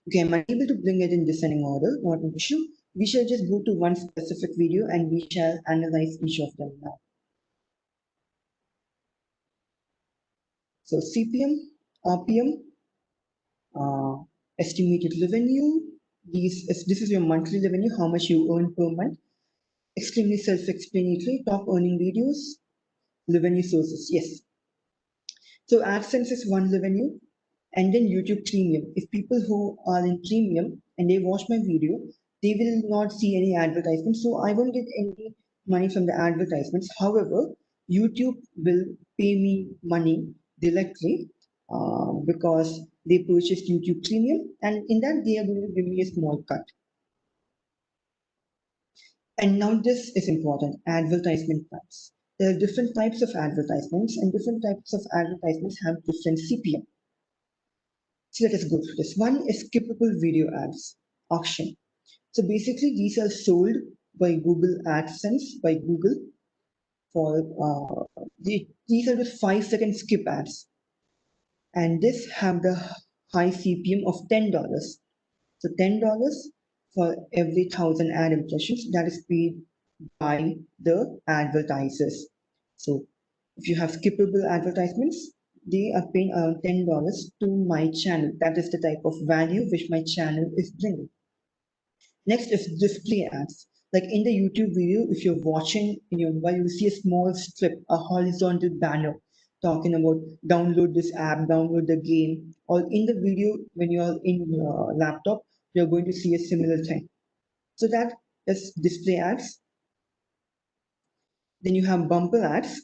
okay, I'm unable to bring it in descending order, not an issue. We shall just go to one specific video and we shall analyze each of them now. So CPM, RPM, uh, estimated revenue. This is your monthly revenue, how much you earn per month. Extremely self-explanatory. Top earning videos, revenue sources. Yes. So AdSense is one revenue, and then YouTube Premium. If people who are in Premium and they watch my video, they will not see any advertisements. So I won't get any money from the advertisements. However, YouTube will pay me money directly because they purchased YouTube Premium, and in that they are going to give me a small cut. And now this is important, advertisement types. There are different types of advertisements, and different types of advertisements have different CPM. So let us go through this. One is skippable video ads, auction. So basically, these are sold by Google AdSense, by Google for these are the 5-second skip ads, and this have the high CPM of $10. So $10 for every 1,000 ad impressions that is paid by the advertisers. So if you have skippable advertisements, they are paying around $10 to my channel. That is the type of value which my channel is bringing. Next is display ads. Like in the YouTube video, if you're watching in your mobile, you see a small strip, a horizontal banner talking about download this app, download the game. Or in the video, when you're in your laptop, you're going to see a similar thing. So that is display ads. Then you have bumper ads.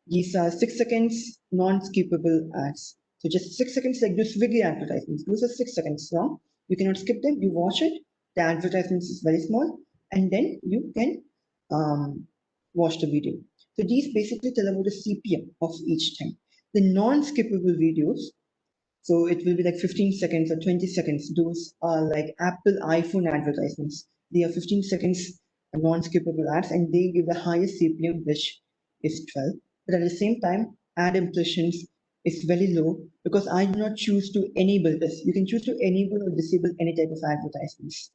These are 6 seconds non-skippable ads. So just 6 seconds, like those Swiggy advertisements. Those are 6 seconds long. You cannot skip them. You watch it. The advertisements is very small, and then you can watch the video. So these basically tell about the CPM of each thing. The non-skippable videos, so it will be like 15 seconds or 20 seconds. Those are like Apple iPhone advertisements. They are 15 seconds non-skippable ads, and they give the highest CPM, which is 12. But at the same time, ad impressions is very low because I do not choose to enable this. You can choose to enable or disable any type of advertisements.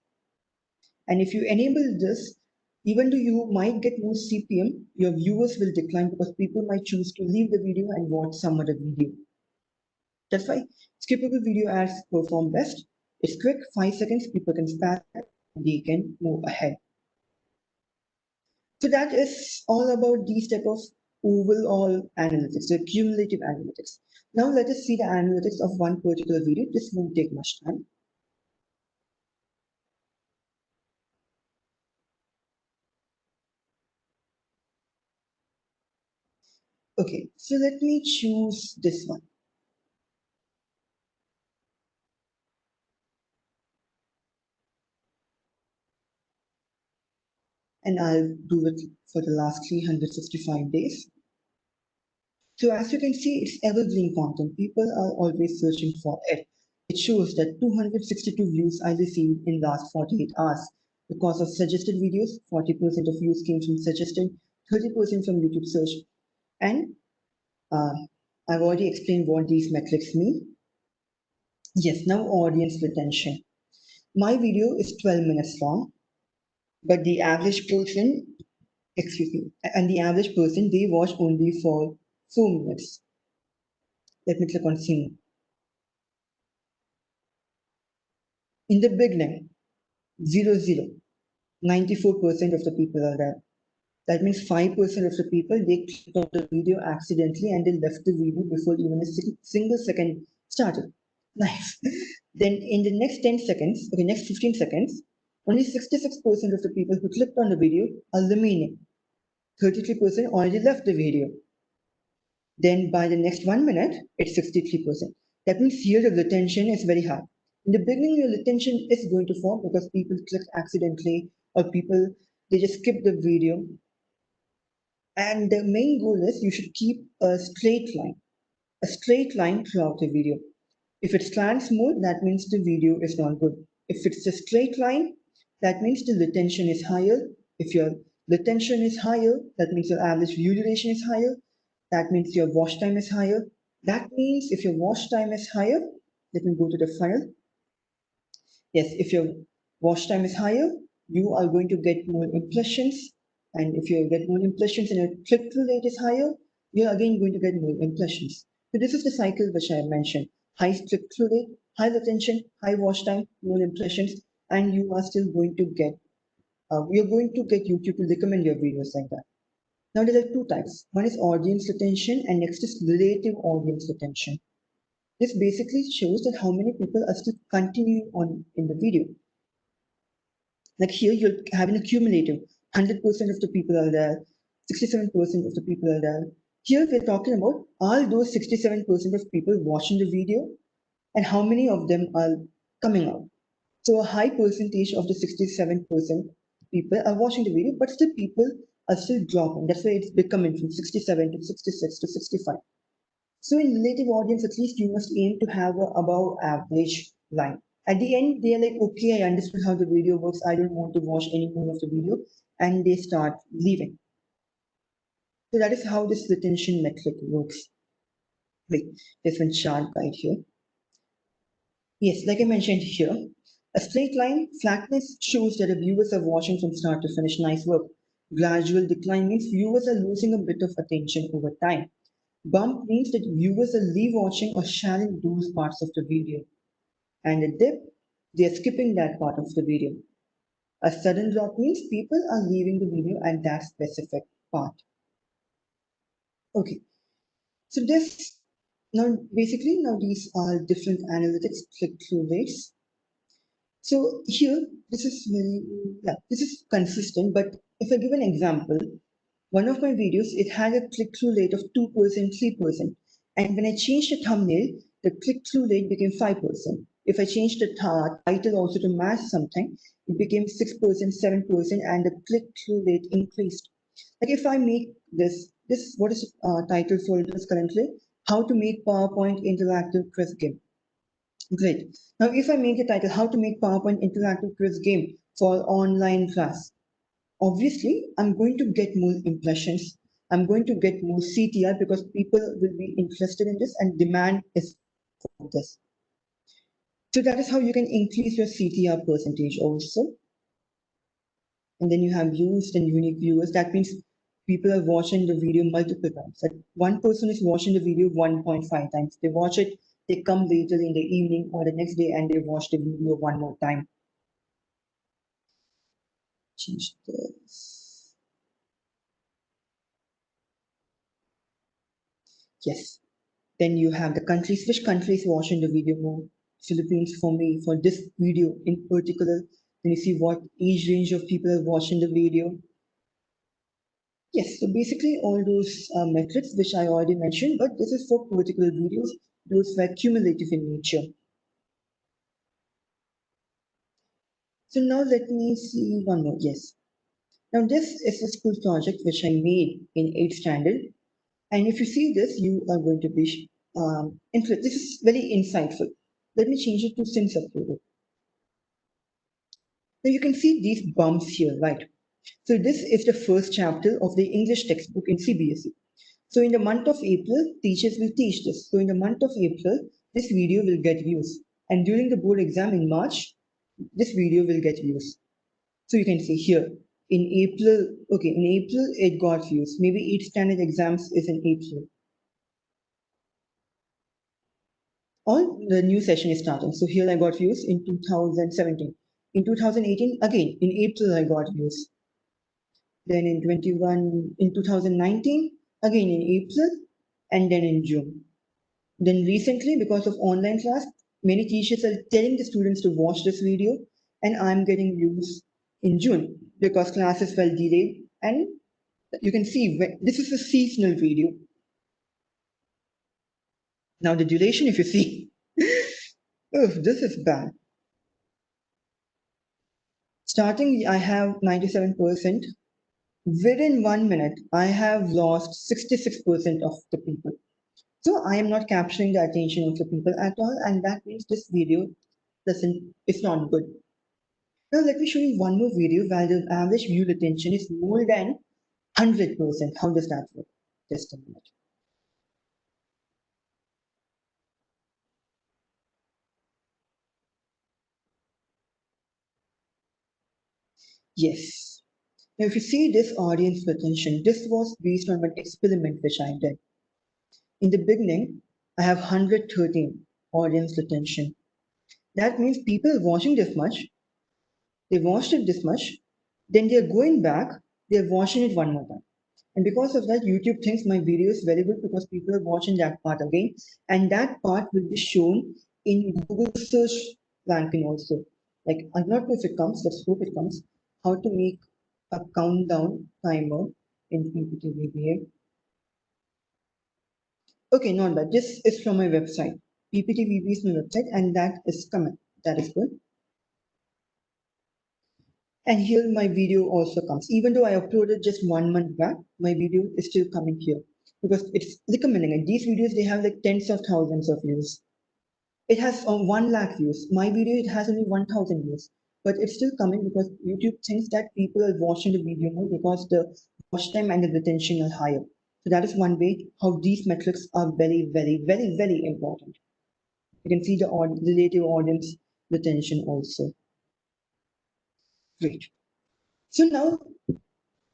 And if you enable this, even though you might get more CPM, your viewers will decline because people might choose to leave the video and watch some other video. That's why skippable video ads perform best. It's quick, 5 seconds, people can spam, they can move ahead. So that is all about these type of overall analytics, the cumulative analytics. Now let us see the analytics of one particular video. This won't take much time. Okay, so let me choose this one. And I'll do it for the last 365 days. So as you can see, it's evergreen content. People are always searching for it. It shows that 262 views I received in last 48 hours. Because of suggested videos, 40% of views came from suggested, 30% from YouTube search. And uh, I've already explained what these metrics mean. Yes, now audience retention. My video is 12 minutes long, but the average person, excuse me, and the average person, they watch only for 4 minutes. Let me click on scene. In the beginning, 0, 94% of the people are there. That means 5% of the people, they clicked on the video accidentally and they left the video before even a single second started. Nice. Then in the next 10 seconds, okay, next 15 seconds, only 66% of the people who clicked on the video are remaining. 33% already left the video. Then by the next 1 minute, it's 63%. That means here the retention is very high. In the beginning, your retention is going to fall because people click accidentally or people, they just skip the video. And the main goal is you should keep a straight line throughout the video. If it slants more, that means the video is not good. If it's a straight line, that means the retention is higher. If your retention is higher, that means your average view duration is higher. That means your watch time is higher. That means if your watch time is higher, let me go to the funnel. Yes, if your watch time is higher, you are going to get more impressions. And if you get more impressions and your click-through rate is higher, you're again going to get more impressions. So this is the cycle which I mentioned. High click-through rate, high retention, high watch time, more impressions, and you are still going to get, you're going to get YouTube to recommend your videos like that. Now there are two types. One is audience retention and next is relative audience retention. This basically shows that how many people are still continuing on in the video. Like here, you're having a cumulative 100% of the people are there, 67% of the people are there. Here, we're talking about all those 67% of people watching the video and how many of them are coming out. So, a high percentage of the 67% people are watching the video, but still people are still dropping. That's why it's becoming from 67 to 66 to 65. So in relative audience, at least you must aim to have a above average line. At the end, they're like, okay, I understood how the video works. I don't want to watch any more of the video. And they start leaving. So that is how this retention metric works. Wait, there's one chart right here. Yes, like I mentioned here, a straight line flatness shows that the viewers are watching from start to finish. Nice work. Gradual decline means viewers are losing a bit of attention over time. Bump means that viewers are rewatching or sharing those parts of the video. And a dip, they are skipping that part of the video. A sudden drop means people are leaving the video at that specific part. Okay, so this now basically now these are different analytics click-through rates. So here this is very this is consistent, but if I give an example, one of my videos, it had a click-through rate of 2%, 3%. And when I changed the thumbnail, the click-through rate became 5%. If I changed the title also to match something, it became 6%, 7%, and the click-through rate increased. Like if I make this what is title for this currently? How to make PowerPoint interactive quiz game. Great. Now if I make a title, how to make PowerPoint interactive quiz game for online class, obviously I'm going to get more impressions. I'm going to get more CTR because people will be interested in this and demand is for this. So that is how you can increase your CTR percentage also. And then you have views and unique viewers. That means people are watching the video multiple times. Like one person is watching the video 1.5 times. They watch it, they come later in the evening or the next day and they watch the video one more time. Change this. Yes. Then you have the countries, which countries watching the video more. Philippines for me, for this video in particular. Then you see what age range of people are watching the video. Yes, so basically all those metrics which I already mentioned, but this is for particular videos. Those were cumulative in nature. So now let me see one more. Yes. Now this is a school project which I made in 8th standard. And if you see this, you are going to be this is very insightful. Let me change it to since uploaded. Now you can see these bumps here, right? So this is the first chapter of the English textbook in CBSE. So in the month of April, teachers will teach this. So in the month of April, this video will get views. And during the board exam in March, this video will get views. So you can see here, in April, okay, in April it got views. Maybe 8th standard exams is in April. Or the new session is starting. So here I got views in 2017. In 2018, again, in April I got views. Then in 2019, again in April, and then in June. Then recently, because of online class, many teachers are telling the students to watch this video, and I'm getting views in June because classes were delayed. And you can see this is a seasonal video. Now the duration, if you see, oh, this is bad. Starting, I have 97%. Within 1 minute, I have lost 66% of the people. So I am not capturing the attention of the people at all, and that means this video it's not good. Now let me show you one more video where the average view retention is more than 100%. How does that work? Just a minute. Yes. Now if you see this audience retention, this was based on an experiment which I did. In the beginning, I have 113 audience retention. That means people watching this much, they watched it this much, then they're going back, they're watching it one more time. And because of that, YouTube thinks my video is very good because people are watching that part again. And that part will be shown in Google search ranking also. Like, I don't know if it comes, let's hope it comes. How to make a countdown timer in PPTVBA. Okay, not bad. This is from my website. PPTVB is my website, and that is coming. That is good. And here my video also comes. Even though I uploaded just 1 month back, my video is still coming here because it's recommending it. These videos, they have like tens of thousands of views. It has 1 lakh views. My video, it has only 1,000 views. But it's still coming because YouTube thinks that people are watching the video more because the watch time and the retention are higher. So that is one way how these metrics are very, very, very, very important. You can see the relative audience retention also. Great. So now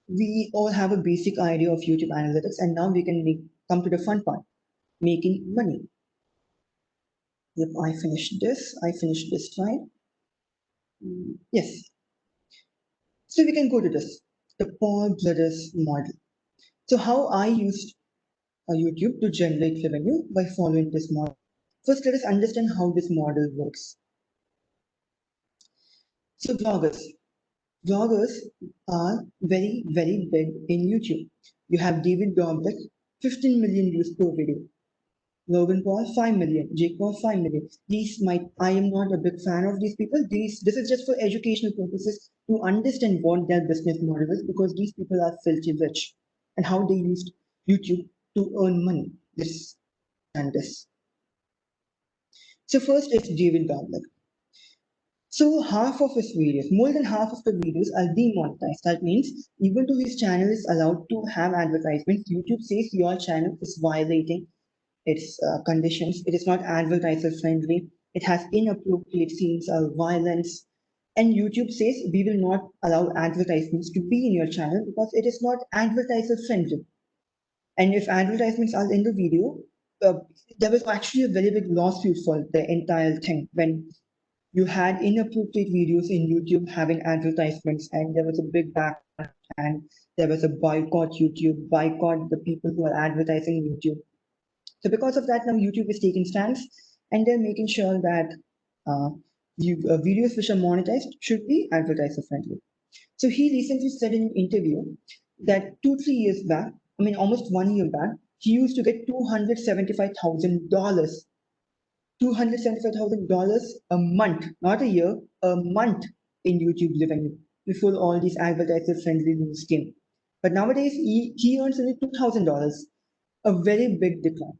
we all have a basic idea of YouTube analytics, and now we can come to the fun part, making money. Yep, I finished this slide. Yes, so we can go to this, the Paul Brothers model. So how I used YouTube to generate revenue by following this model. First, let us understand how this model works. So bloggers are very, very big in YouTube. You have David Dobrik, 15 million views per video. Logan Paul, 5 million. Jake Paul, 5 million. I am not a big fan of these people. This is just for educational purposes to understand what their business model is because these people are filthy rich and how they used YouTube to earn money. This and this. So first it's David Dobrik. So half of his videos, more than half of the videos are demonetized. That means even though his channel is allowed to have advertisements, YouTube says your channel is violating its conditions. It is not advertiser friendly. It has inappropriate scenes of violence. And YouTube says we will not allow advertisements to be in your channel because it is not advertiser friendly. And if advertisements are in the video, uh, there was actually a very big lawsuit for the entire thing when you had inappropriate videos in YouTube having advertisements, and there was a big backlash, and there was a boycott YouTube, boycott the people who are advertising YouTube. So because of that, now YouTube is taking stance and they're making sure that uh, videos which are monetized should be advertiser friendly. So he recently said in an interview that 2, 3 years back, I mean almost 1 year back, he used to get $275,000, $275,000 a month, not a year, a month in YouTube revenue before all these advertiser friendly rules came. But nowadays he earns only $2,000, a very big decline.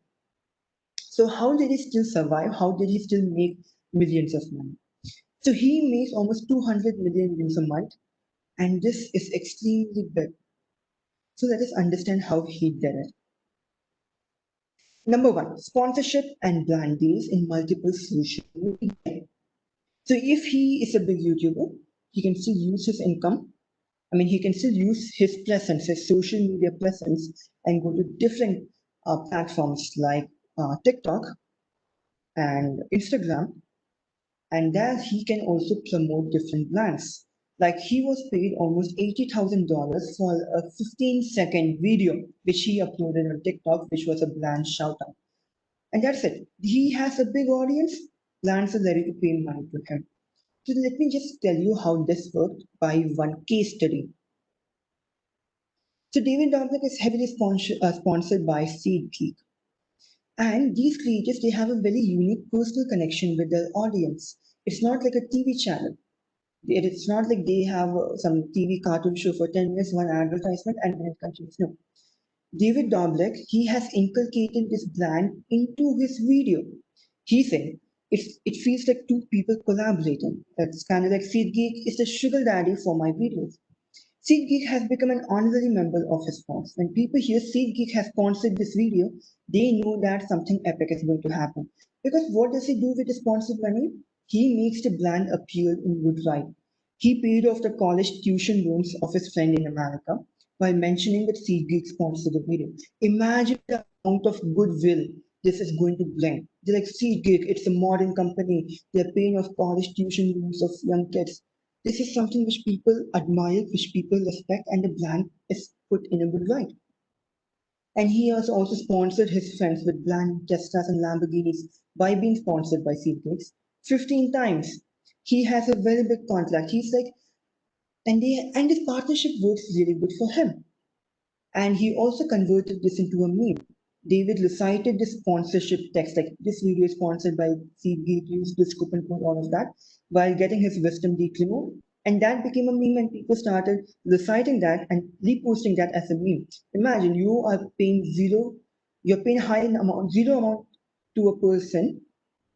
So how did he still survive? How did he still make millions of money? So he makes almost 200 million views a month, and this is extremely big. So let us understand how he did it. Number one, sponsorship and brand deals in multiple social media. So if he is a big YouTuber, he can still use his income. I mean, he can still use his presence, his social media presence, and go to different platforms like TikTok and Instagram, and there he can also promote different brands. Like he was paid almost $80,000 for a 15-second video which he uploaded on TikTok, which was a brand shout out. And that's it. He has a big audience, brands are ready to pay money to him. So let me just tell you how this worked by one case study. So David Dobrik is heavily sponsored by SeedGeek. And these creators, they have a very unique personal connection with their audience. It's not like a TV channel. It's not like they have some TV cartoon show for 10 minutes, one advertisement, and then it continues. No. David Dobrik, he has inculcated this brand into his video. He said, it feels like two people collaborating. It's kind of like SeedGeek is the sugar daddy for my videos. SeatGeek has become an honorary member of his force. When people hear SeatGeek has sponsored this video, they know that something epic is going to happen. Because what does he do with the sponsored money? He makes the brand appear in good light. He paid off the college tuition loans of his friend in America by mentioning that SeatGeek sponsored the video. Imagine the amount of goodwill this is going to bring. They're like, SeatGeek, it's a modern company. They're paying off college tuition loans of young kids. This is something which people admire, which people respect, and the brand is put in a good light. And he has also sponsored his friends with brand Teslas and Lamborghinis by being sponsored by Seatbacks 15 times. He has a very big contract. He's like, and this partnership works really good for him. And he also converted this into a meme. David recited the sponsorship text, like this video is sponsored by CB, use this coupon code, all of that, while getting his wisdom teeth removed. And that became a meme, and people started reciting that and reposting that as a meme. Imagine you are paying you're paying zero amount to a person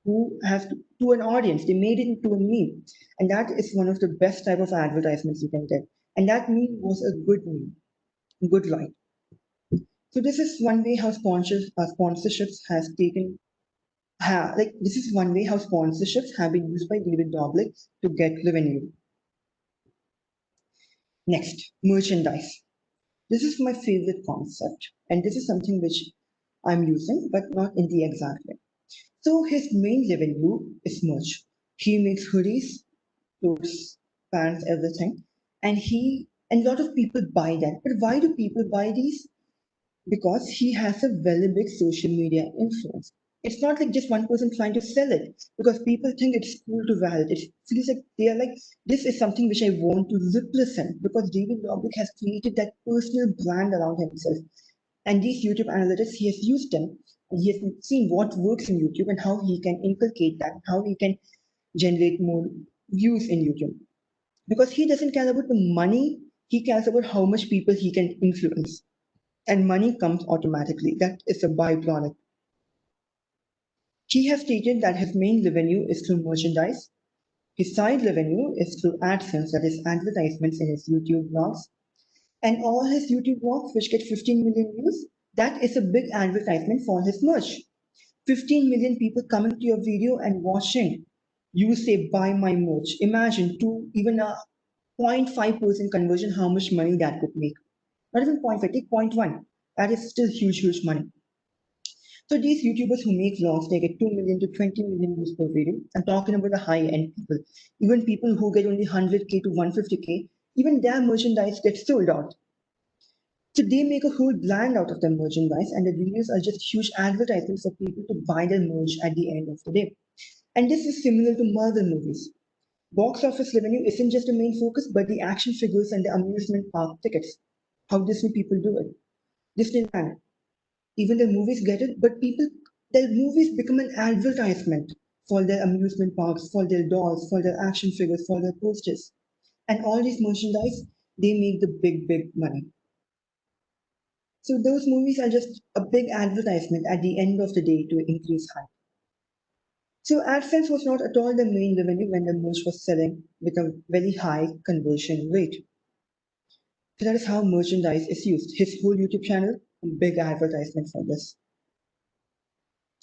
who has to an audience. They made it into a meme. And that is one of the best type of advertisements you can get. And that meme was a good meme, good line. So this is one way how sponsorships has taken like this is one way how sponsorships have been used by David Dobrik to get revenue. Next, merchandise. This is my favorite concept, and this is something which I'm using, but not in the exact way. So his main revenue is merch. He makes hoodies, clothes, pants, everything, and a lot of people buy that. But why do people buy these? Because he has a very big social media influence. It's not like just one person trying to sell it because people think it's cool to wear it. It feels like they are like, this is something which I want to represent because David Dobrik has created that personal brand around himself. And these YouTube analytics, he has used them and he has seen what works in YouTube and how he can inculcate that, how he can generate more views in YouTube. Because he doesn't care about the money, he cares about how much people he can influence and money comes automatically. That is a byproduct. He has stated that his main revenue is through merchandise. His side revenue is through AdSense, that is advertisements in his YouTube vlogs. And all his YouTube vlogs, which get 15 million views, that is a big advertisement for his merch. 15 million people coming to your video and watching. You say, buy my merch. Imagine even a 0.5% conversion, how much money that could make. Not even 0.5, take 0.1. That is still huge, huge money. So these YouTubers who make vlogs, they get 2 million to 20 million views per video. I'm talking about the high-end people. Even people who get only 100K to 150K, even their merchandise gets sold out. So they make a whole brand out of their merchandise, and the reviews are just huge advertisements for people to buy their merch at the end of the day. And this is similar to Marvel movies. Box office revenue isn't just the main focus, but the action figures and the amusement park tickets. How Disney people do it. Disneyland. Even the movies get it, but their movies become an advertisement for their amusement parks, for their dolls, for their action figures, for their posters. And all these merchandise, they make the big money. So those movies are just a big advertisement at the end of the day to increase hype. So AdSense was not at all the main revenue when the merch was selling with a very high conversion rate. So that is how merchandise is used. His whole YouTube channel, a big advertisement for this.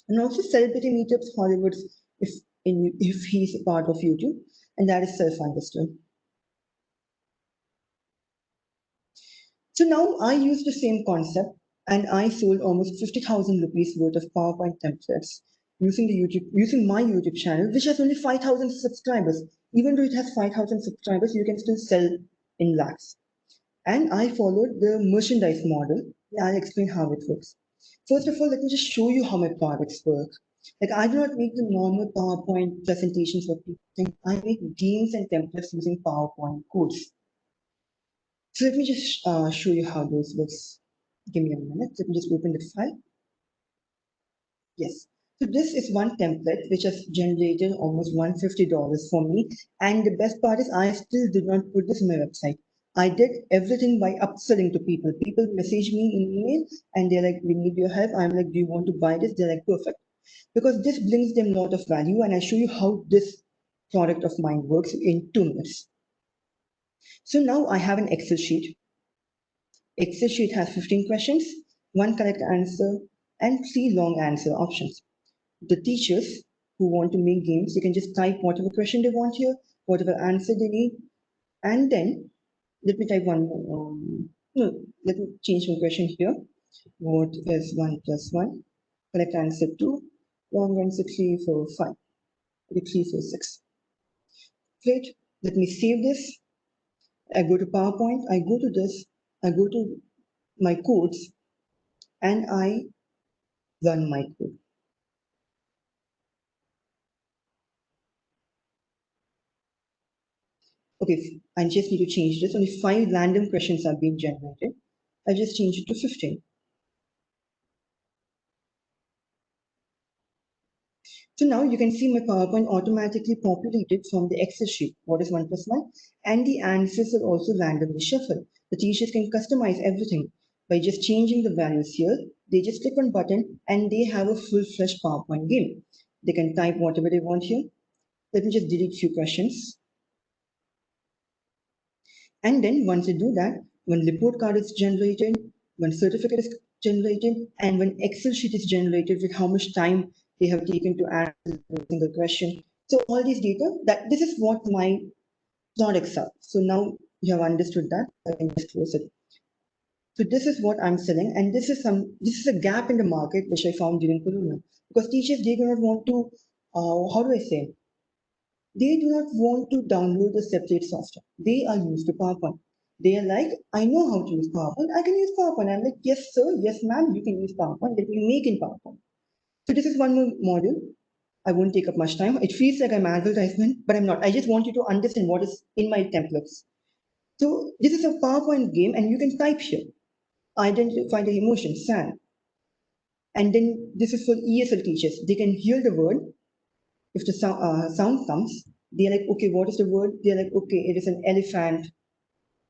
And also celebrity meetups, Hollywood's if he's a part of YouTube, and that is self-understood. So now I use the same concept and I sold almost 50,000 rupees worth of PowerPoint templates using my YouTube channel, which has only 5,000 subscribers. Even though it has 5,000 subscribers, you can still sell in lakhs. And I followed the merchandise model. I'll explain how it works. First of all, let me just show you how my products work. Like I do not make the normal PowerPoint presentations what people think. I make games and templates using PowerPoint codes. So let me just show you how those works. Give me a minute. Let me just open the file. Yes. So this is one template which has generated almost $150 for me. And the best part is I still did not put this on my website. I did everything by upselling to people. People message me in email and they're like, we need your help. I'm like, do you want to buy this? They're like, perfect. Because this brings them a lot of value. And I show you how this product of mine works in 2 minutes. So now I have an Excel sheet. Excel sheet has 15 questions, one correct answer, and 3 long answer options. The teachers who want to make games, they can just type whatever question they want here, whatever answer they need, and then let me type one. No, let me change my question here. What is 1 plus 1? Correct answer 2. Long answer 3, 4, 5. Okay, 3, 4, 6. Great. Let me save this. I go to PowerPoint. I go to this. I go to my codes, and I run my code. Okay, I just need to change this. Only 5 random questions are being generated. I just change it to 15. So now you can see my PowerPoint automatically populated from the Excel sheet. What is 1 plus 1? And the answers are also randomly shuffled. The teachers can customize everything by just changing the values here. They just click one button and they have a full-fledged PowerPoint game. They can type whatever they want here. Let me just delete few questions. And then once you do that, when report card is generated, when certificate is generated, and when Excel sheet is generated with how much time they have taken to answer a single question. So all these data, that this is what my products are. So now you have understood that. I can just close it. So this is what I'm selling, and this is a gap in the market which I found during Corona because teachers they do not want to. How do I say? They do not want to download the separate software. They are used to PowerPoint. They are like, I know how to use PowerPoint. I can use PowerPoint. I'm like, yes, sir. Yes, ma'am. You can use PowerPoint. Let me make in PowerPoint. So this is one more module. I won't take up much time. It feels like I'm advertisement, but I'm not. I just want you to understand what is in my templates. So this is a PowerPoint game, and you can type here. Identify the emotion, sad. And then this is for ESL teachers. They can hear the word. If the sound comes, they're like, okay, what is the word? They're like, okay, it is an elephant.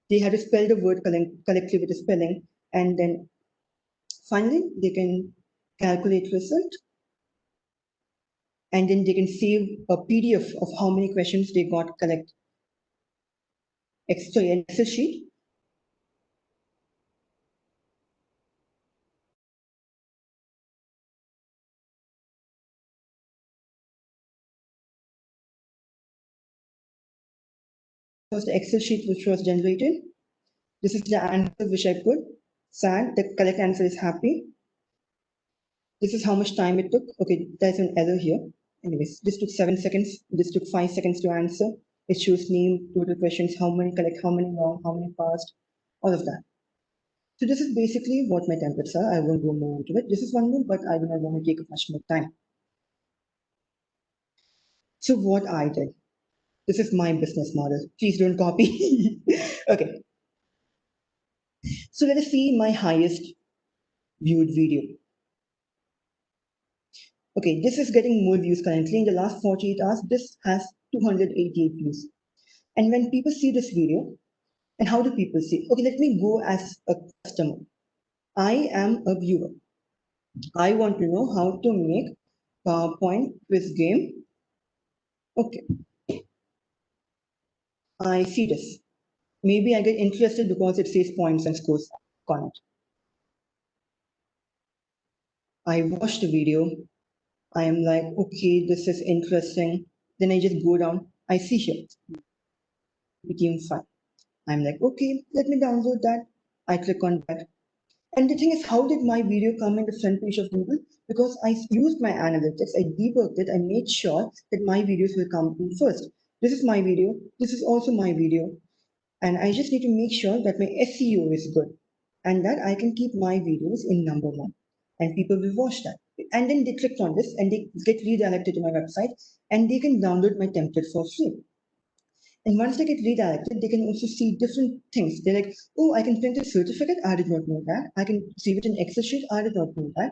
They have to spell the word correctly with the spelling. And then finally, they can calculate result. And then they can save a PDF of how many questions they got correct. Sorry, an Excel sheet. Was the Excel sheet which was generated. This is the answer which I put. Sad, the correct answer is happy. This is how much time it took. Okay, there's an error here. Anyways, this took 7 seconds. This took 5 seconds to answer. It shows name, total questions, how many correct, how many wrong, how many passed, all of that. So this is basically what my templates are. I won't go more into it. This is one more, but I do not want to take up much more time. So what I did, this is my business model. Please don't copy. Okay. So let us see my highest viewed video. Okay, this is getting more views currently. In the last 48 hours, this has 288 views. And when people see this video, and how do people see? Okay, let me go as a customer. I am a viewer. I want to know how to make PowerPoint quiz game. Okay, I see this. Maybe I get interested because it says points and scores on it. I watch the video. I am like, okay, this is interesting. Then I just go down. I see here, became fun. I'm like, okay, let me download that. I click on that. And the thing is, how did my video come in the front page of Google? Because I used my analytics, I debugged it, I made sure that my videos will come in first. This is my video. This is also my video. And I just need to make sure that my SEO is good and that I can keep my videos in number one. And people will watch that. And then they click on this and they get redirected to my website and they can download my template for free. And once they get redirected, they can also see different things. They're like, oh, I can print a certificate. I did not know that. I can save it in Excel sheet. I did not know that.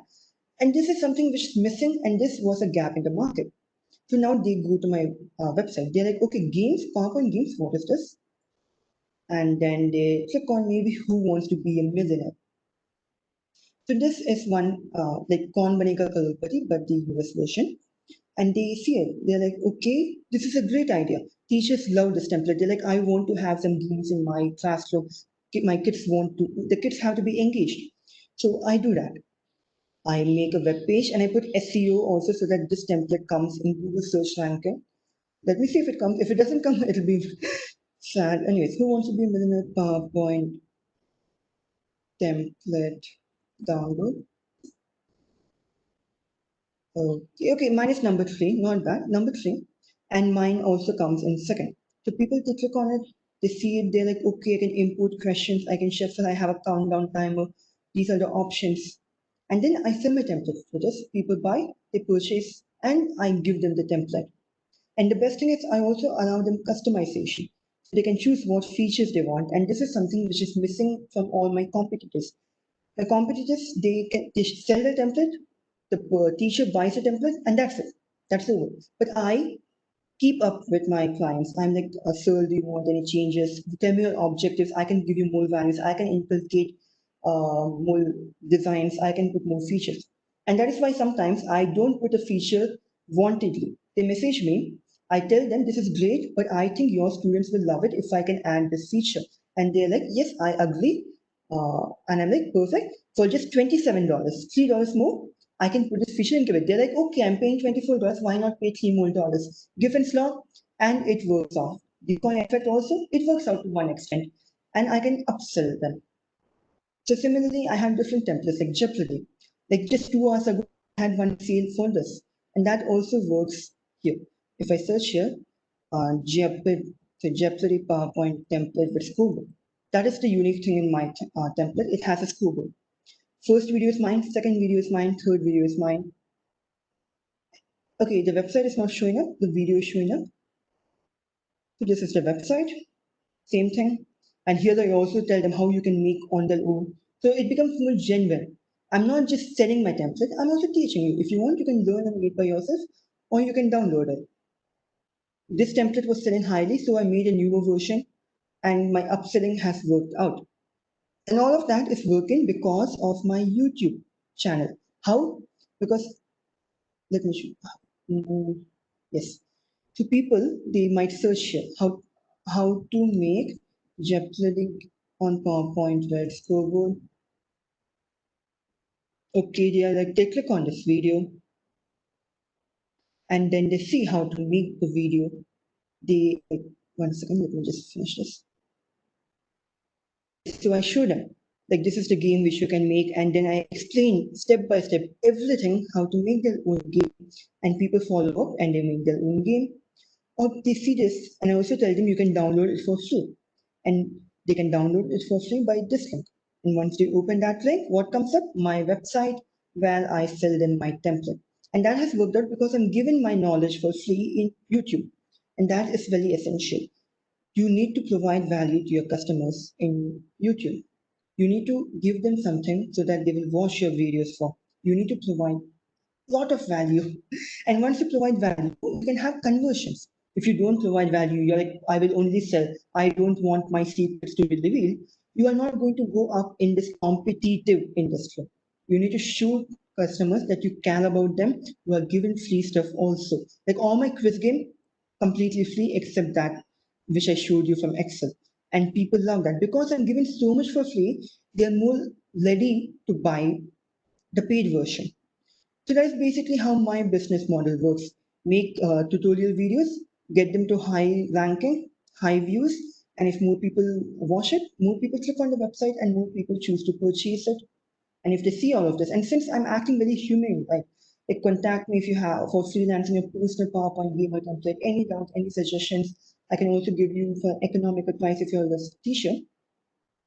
And this is something which is missing. And this was a gap in the market. So now they go to my website. They're like, okay, games, PowerPoint games, what is this? And then they click on maybe who wants to be a millionaire. So this is one like Kaun Banega Crorepati, but the US version. And they see it. They're like, okay, this is a great idea. Teachers love this template. They're like, I want to have some games in my classroom. My kids want to, the kids have to be engaged. So I do that. I make a web page and I put SEO also so that this template comes in Google search ranking. Let me see if it comes. If it doesn't come, it'll be sad. Anyways, who wants to be a millionaire PowerPoint template download? Okay, okay, mine is number three, not bad. Number three, and mine also comes in second. So people they click on it, they see it, they're like, okay, I can input questions, I can shuffle, I have a countdown timer. These are the options. And then I sell my template for this. People buy, they purchase, and I give them the template. And the best thing is I also allow them customization. So they can choose what features they want. And this is something which is missing from all my competitors. The competitors, they sell the template, the teacher buys a template, and that's it. That's the word. But I keep up with my clients. I'm like, sir, do you want any changes? Tell me your objectives. I can give you more values. I can inculcate more designs. I can put more features. And that is why sometimes I don't put a feature wantedly. They message me. I tell them this is great, but I think your students will love it if I can add this feature. And they're like, yes, I agree. And I'm like, perfect. For just $27, $3 more, I can put this feature and give it. They're like, okay, I'm paying $24. Why not pay $3 more? Give and slot, and it works out. The coin effect also, it works out to one extent. And I can upsell them. So similarly, I have different templates like Jeopardy. Like just 2 hours ago, I had one sale for this. And that also works here. If I search here, Jeopardy PowerPoint template with scoreboard. That is the unique thing in my template. It has a scoreboard. First video is mine, second video is mine, third video is mine. Okay, the website is not showing up, the video is showing up. So this is the website, same thing. And here I also tell them how you can make on their own. So it becomes more genuine. I'm not just selling my template, I'm also teaching you. If you want, you can learn and make by yourself, or you can download it. This template was selling highly, so I made a newer version, and my upselling has worked out. And all of that is working because of my YouTube channel. How? Because let me show you. Yes. So people they might search here how to make Jeopardy on PowerPoint with scoreboard. Okay, they are like they click on this video and then they see how to make the video. They like, 1 second, let me just finish this. So I show them like this is the game which you can make, and then I explain step by step everything how to make their own game, and people follow up and they make their own game. Or they see this, and I also tell them you can download it for free, and they can download it for free by this link. And once you open that link, what comes up? My website where I filled in my template. And that has worked out because I'm given my knowledge for free in YouTube. And that is very essential. You need to provide value to your customers in YouTube. You need to give them something so that they will watch your videos for. You need to provide lot of value. And once you provide value, you can have conversions. If you don't provide value, you're like, I will only sell. I don't want my secrets to be revealed. You are not going to go up in this competitive industry. You need to show customers that you care about them. You are given free stuff also. Like all my quiz game, completely free except that which I showed you from Excel. And people love that because I'm giving so much for free, they're more ready to buy the paid version. So that's basically how my business model works. Make tutorial videos, get them to high ranking, high views, and if more people watch it, more people click on the website and more people choose to purchase it. And if they see all of this, and since I'm acting very humane, like contact me if you have for freelancing a personal PowerPoint gamer template, any doubt, any suggestions. I can also give you for economic advice if you're a teacher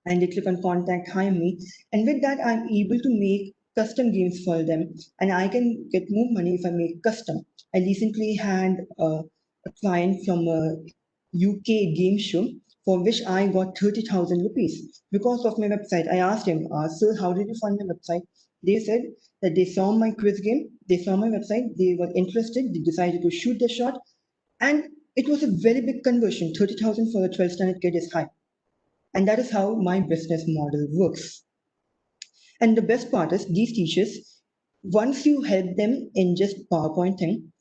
and they click on contact, hire me. And with that, I'm able to make custom games for them and I can get more money if I make custom. I recently had a client from a UK game show for which I got 30,000 rupees because of my website. I asked him, sir, how did you find my website? They said that they saw my quiz game, they saw my website, they were interested, they decided to shoot the shot, and it was a very big conversion. 30,000 for a 12th standard kid is high. And that is how my business model works. And the best part is these teachers, once you help them in just PowerPoint thing,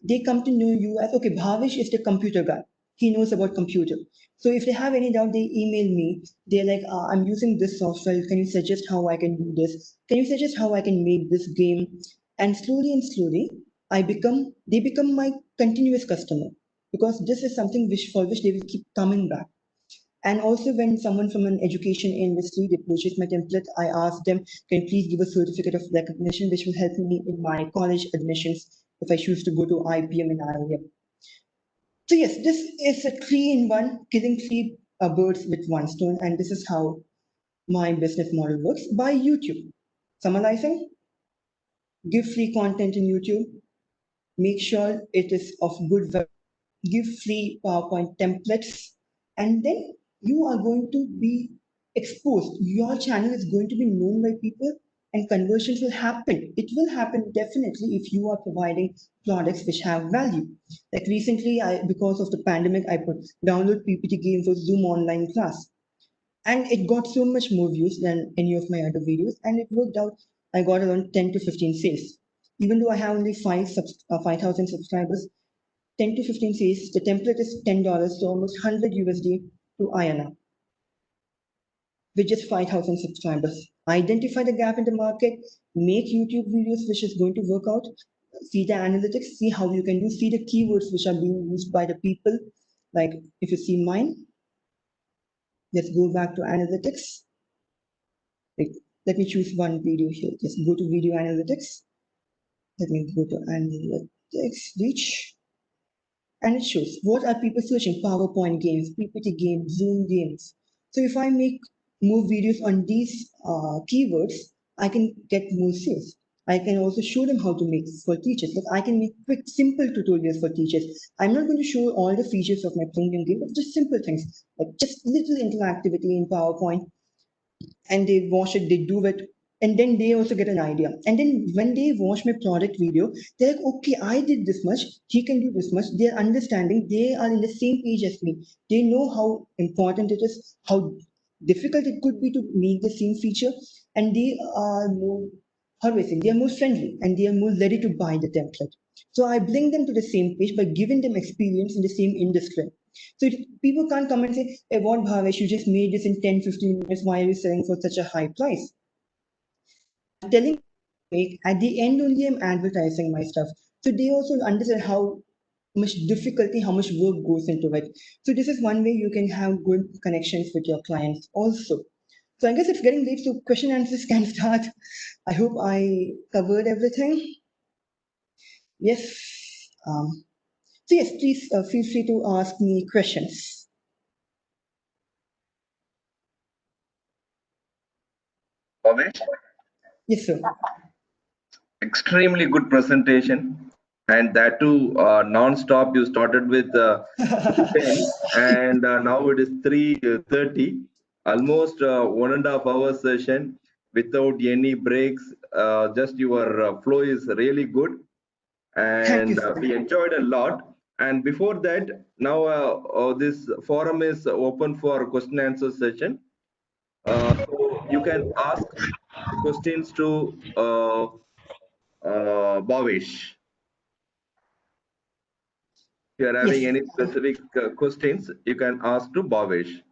they come to know you as, okay, Bhavesh is the computer guy. He knows about computer. So if they have any doubt, they email me. They're like, I'm using this software. Can you suggest how I can do this? Can you suggest how I can make this game? And slowly, they become my continuous customer because this is something which for which they will keep coming back. And also when someone from an education industry, they purchase my template, I ask them, can you please give a certificate of recognition, which will help me in my college admissions if I choose to go to IPM and IIM. So yes, this is a three-in-one, killing three birds with one stone, and this is how my business model works by YouTube. Summarizing, give free content in YouTube, make sure it is of good value, give free PowerPoint templates, and then you are going to be exposed. Your channel is going to be known by people, and conversions will happen. It will happen definitely if you are providing products which have value. Like recently, because of the pandemic, I put download PPT game for Zoom online class, and it got so much more views than any of my other videos, and it worked out. I got around 10 to 15 sales. Even though I have only 5,000 subscribers, 10 to 15 says the template is $10, so almost 100 USD to INR with just 5,000 subscribers. Identify the gap in the market, make YouTube videos which is going to work out, see the analytics, see how you can do, see the keywords which are being used by the people. Like if you see mine, let's go back to analytics. Like, let me choose one video here. Just go to video analytics. Let me go to analytics, reach. And it shows what are people searching: PowerPoint games, PPT games, Zoom games. So if I make more videos on these keywords, I can get more sales. I can also show them how to make for teachers. Like I can make quick, simple tutorials for teachers. I'm not going to show all the features of my premium game, but just simple things like just little interactivity in PowerPoint, and they watch it, they do it, and then they also get an idea. And then when they watch my product video, they're like, okay, I did this much, he can do this much. They're understanding, they are in the same page as me. They know how important it is, how difficult it could be to make the same feature, and they are more, how do I say, they are more friendly and they are more ready to buy the template. So I bring them to the same page by giving them experience in the same industry. So people can't come and say, hey, what Bhavesh, you just made this in 10, 15 minutes. Why are you selling for such a high price? I'm telling make at the end only I'm advertising my stuff. So they also understand how much difficulty, how much work goes into it. So this is one way you can have good connections with your clients also. So I guess it's getting late, so question answers can start. I hope I covered everything. Yes. So yes, please feel free to ask me questions. Bhavesh, Yes, sir. extremely good presentation, and that too non-stop. You started with 10, and now it is 3:30, almost 1.5 hour session without any breaks. Just your flow is really good, Thank you, and sir. we enjoyed a lot. And before that, now this forum is open for question answer session. So you can ask questions to Bhavesh. If you are having Yes, any specific questions, you can ask to Bhavesh.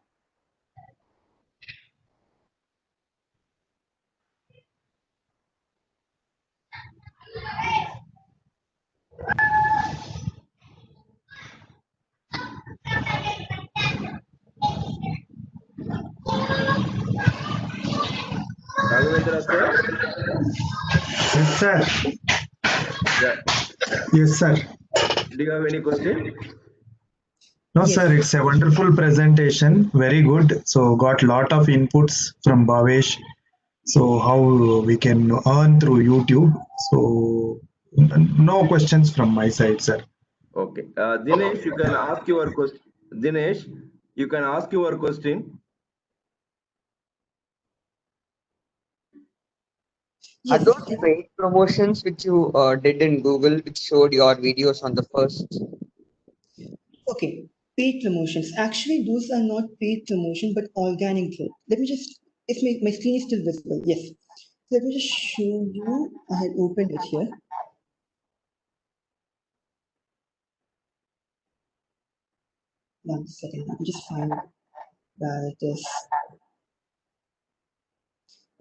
Raghavendra sir, Yes, sir. yeah. Yes, sir. Do you have any question? No, sir, yes, it's a wonderful presentation. Very good. So, got lot of inputs from Bhavesh. So, how we can earn through YouTube. So, no questions from my side, sir. Okay. Dinesh, you can ask your question. Dinesh, you can ask your question. Are yes. those paid promotions which you did in Google, which showed your videos on the first? Okay, paid promotions. Actually, those are not paid promotion, but organic growth. Let me just, if my screen is still visible, yes. So let me just show you. I had opened it here. 1 second. Let me just find where it is.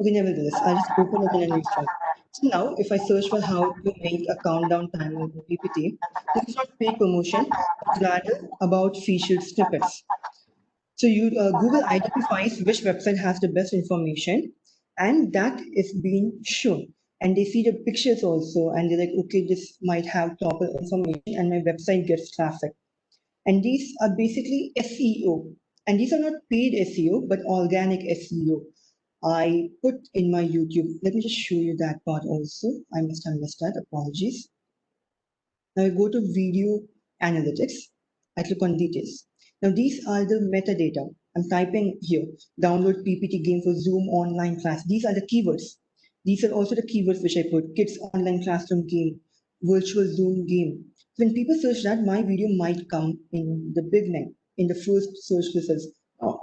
Okay, nevertheless, I'll just open it in a new file. So now, if I search for how to make a countdown timer in PPT, this is not paid promotion, it's rather about featured snippets. So Google identifies which website has the best information, and that is being shown. And they see the pictures also, and they're like, okay, this might have proper information, and my website gets traffic. And these are basically SEO. And these are not paid SEO, but organic SEO. I put in my YouTube. Let me just show you that part also. I must have missed that. Apologies. Now I go to video analytics. I click on details. Now these are the metadata. I'm typing here, download PPT game for Zoom online class. These are the keywords. These are also the keywords which I put, kids online classroom game, virtual Zoom game. When people search that, my video might come in the big name, in the first search results.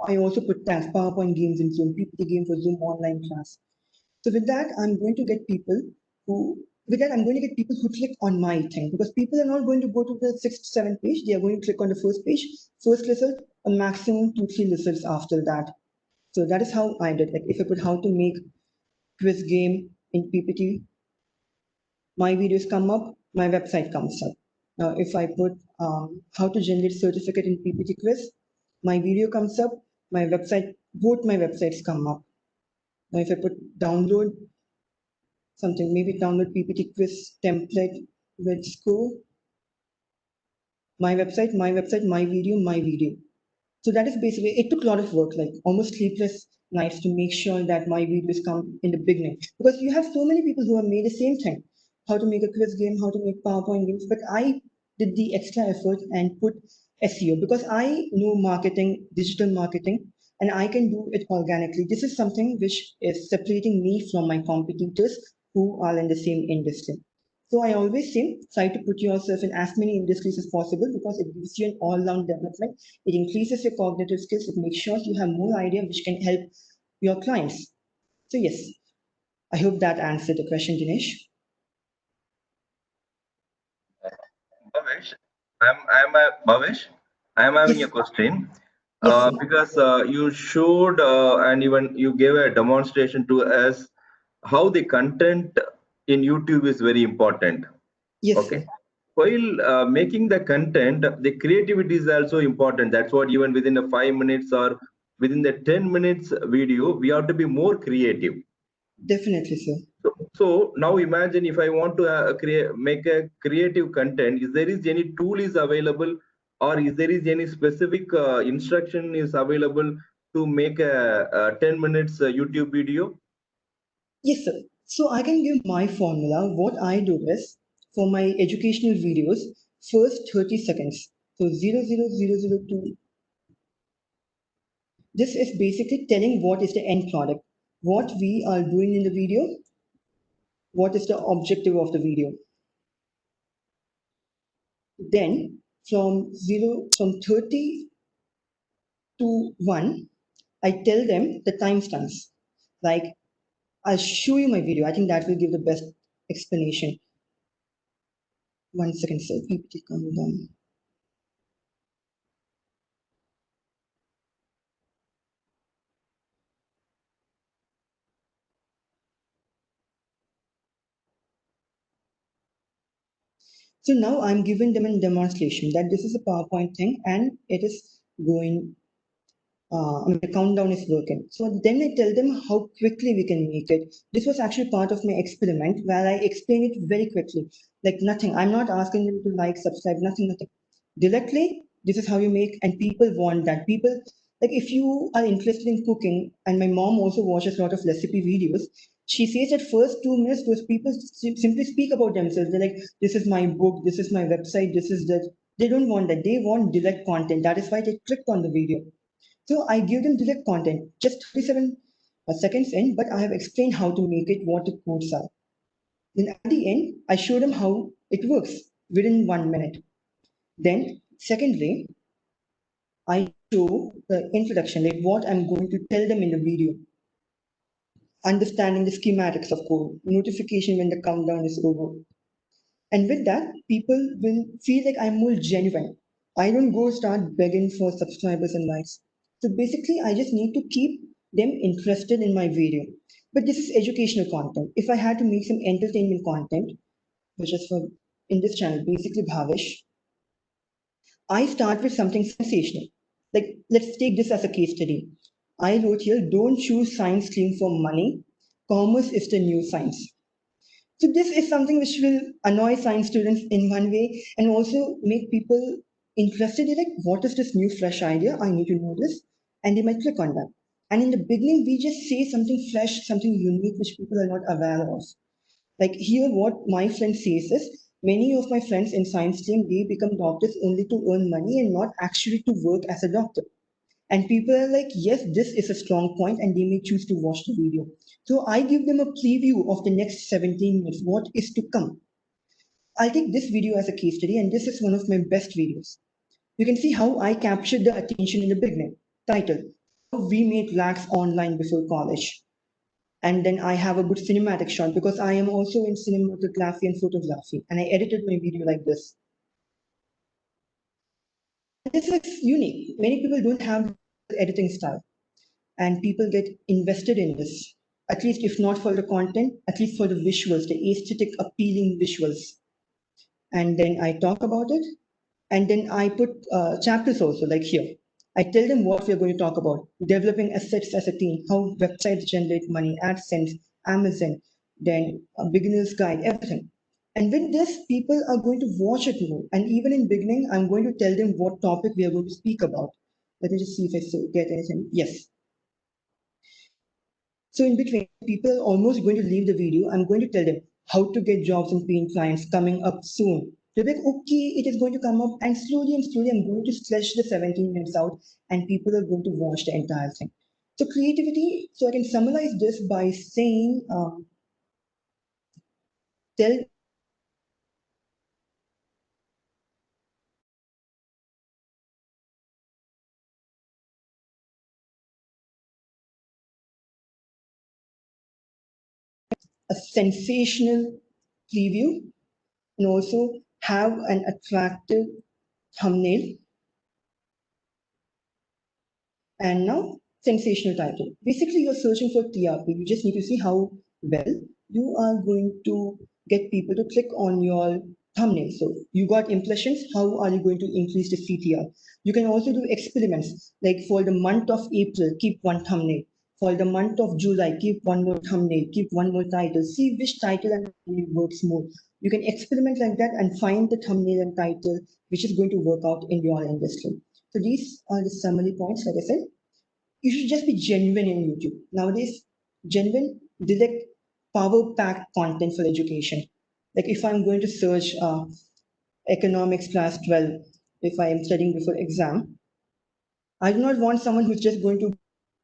I also put tags, PowerPoint games in Zoom, PPT game for Zoom online class. So with that, I'm going to get people I'm going to get people who click on my thing because people are not going to go to the sixth, seventh page. They are going to click on the first page, first result, a maximum 2, 3 results after that. So that is how I did. Like if I put how to make quiz game in PPT, my videos come up, my website comes up. Now, if I put how to generate certificate in PPT quiz, my video comes up, my website, both my websites come up. Now, if I put download something, maybe download PPT quiz template with score, my website, my video. So that is basically, it took a lot of work, like almost sleepless nights to make sure that my videos come in the beginning. Because you have so many people who have made the same thing, how to make a quiz game, how to make PowerPoint games, but I did the extra effort and put SEO because I know marketing, digital marketing, and I can do it organically. This is something which is separating me from my competitors who are in the same industry. So I always say, try to put yourself in as many industries as possible because it gives you an all-round development. It increases your cognitive skills. It makes sure you have more idea which can help your clients. So yes, I hope that answered the question, Dinesh. Bhavesh, Bhavesh, I'm having a Yes, question. yes, sir. Because you showed and even you gave a demonstration to us how the content in YouTube is very important. Yes, Okay. sir. While making the content, the creativity is also important. That's what even within the 5 minutes or within the 10 minutes video, we have to be more creative. Definitely, sir. So now imagine if I want to make a creative content, is there is any tool is available, or is there is any specific instruction is available to make a 10 minutes YouTube video? Yes, sir. So I can give my formula. What I do is for my educational videos, first 30 seconds. So 00002. This is basically telling what is the end product, what we are doing in the video, what is the objective of the video. Then from 30 to 1, I tell them the timestamps. Like I'll show you my video. I think that will give the best explanation. 1 second, sir. PPT coming down. So now I'm giving them a demonstration that this is a PowerPoint thing and it is going, the countdown is working. So then I tell them how quickly we can make it. This was actually part of my experiment where I explain it very quickly, like nothing. I'm not asking them to like, subscribe, nothing. Directly, this is how you make, and people want that. People, like if you are interested in cooking, and my mom also watches a lot of recipe videos, she says that first 2 minutes, those people simply speak about themselves. They're like, this is my book, this is my website, this is that. They don't want that. They want direct content. That is why they clicked on the video. So I give them direct content, just 37 seconds in, but I have explained how to make it, what the codes are. Then at the end, I show them how it works within 1 minute. Then, secondly, I show the introduction, like what I'm going to tell them in the video, understanding the schematics of code, notification when the countdown is over. And with that, people will feel like I'm more genuine. I don't go start begging for subscribers and likes. So basically, I just need to keep them interested in my video. But this is educational content. If I had to make some entertainment content, which is for in this channel, basically Bhavesh, I start with something sensational. Like, let's take this as a case study. I wrote here, don't choose science stream for money. Commerce is the new science. So this is something which will annoy science students in one way and also make people interested in like, what is this new fresh idea? I need to know this. And they might click on that. And in the beginning, we just say something fresh, something unique, which people are not aware of. Like here, what my friend says is, many of my friends in science stream, they become doctors only to earn money and not actually to work as a doctor. And people are like, yes, this is a strong point, and they may choose to watch the video. So I give them a preview of the next 17 minutes, what is to come. I'll take this video as a case study, and this is one of my best videos. You can see how I captured the attention in the beginning. Title, how we made lakhs online before college. And then I have a good cinematic shot because I am also in cinematography and photography, and I edited my video like this. This is unique. Many people don't have editing style, and people get invested in this. At least, if not for the content, at least for the visuals, the aesthetic, appealing visuals. And then I talk about it, and then I put chapters also, like here. I tell them what we are going to talk about: developing assets as a team, how websites generate money, AdSense, Amazon, then a beginner's guide, everything. And with this, people are going to watch it more. And even in beginning, I'm going to tell them what topic we are going to speak about. Let me just see if I get anything. Yes. So in between, people are almost going to leave the video. I'm going to tell them how to get jobs and paying clients coming up soon. They're like, okay, it is going to come up, and slowly, I'm going to stretch the 17 minutes out, and people are going to watch the entire thing. So creativity. So I can summarize this by saying, tell a sensational preview, and also have an attractive thumbnail. And now, sensational title. Basically, you're searching for TRP. You just need to see how well you are going to get people to click on your thumbnail. So you got impressions. How are you going to increase the CTR? You can also do experiments. Like for the month of April, keep one thumbnail. For the month of July, keep one more thumbnail, keep one more title. See which title and thumbnail works more. You can experiment like that and find the thumbnail and title which is going to work out in your industry. So these are the summary points, like I said. You should just be genuine in YouTube. Nowadays, genuine, direct, power-packed content for education. Like if I'm going to search economics class 12, if I am studying before exam, I do not want someone who's just going to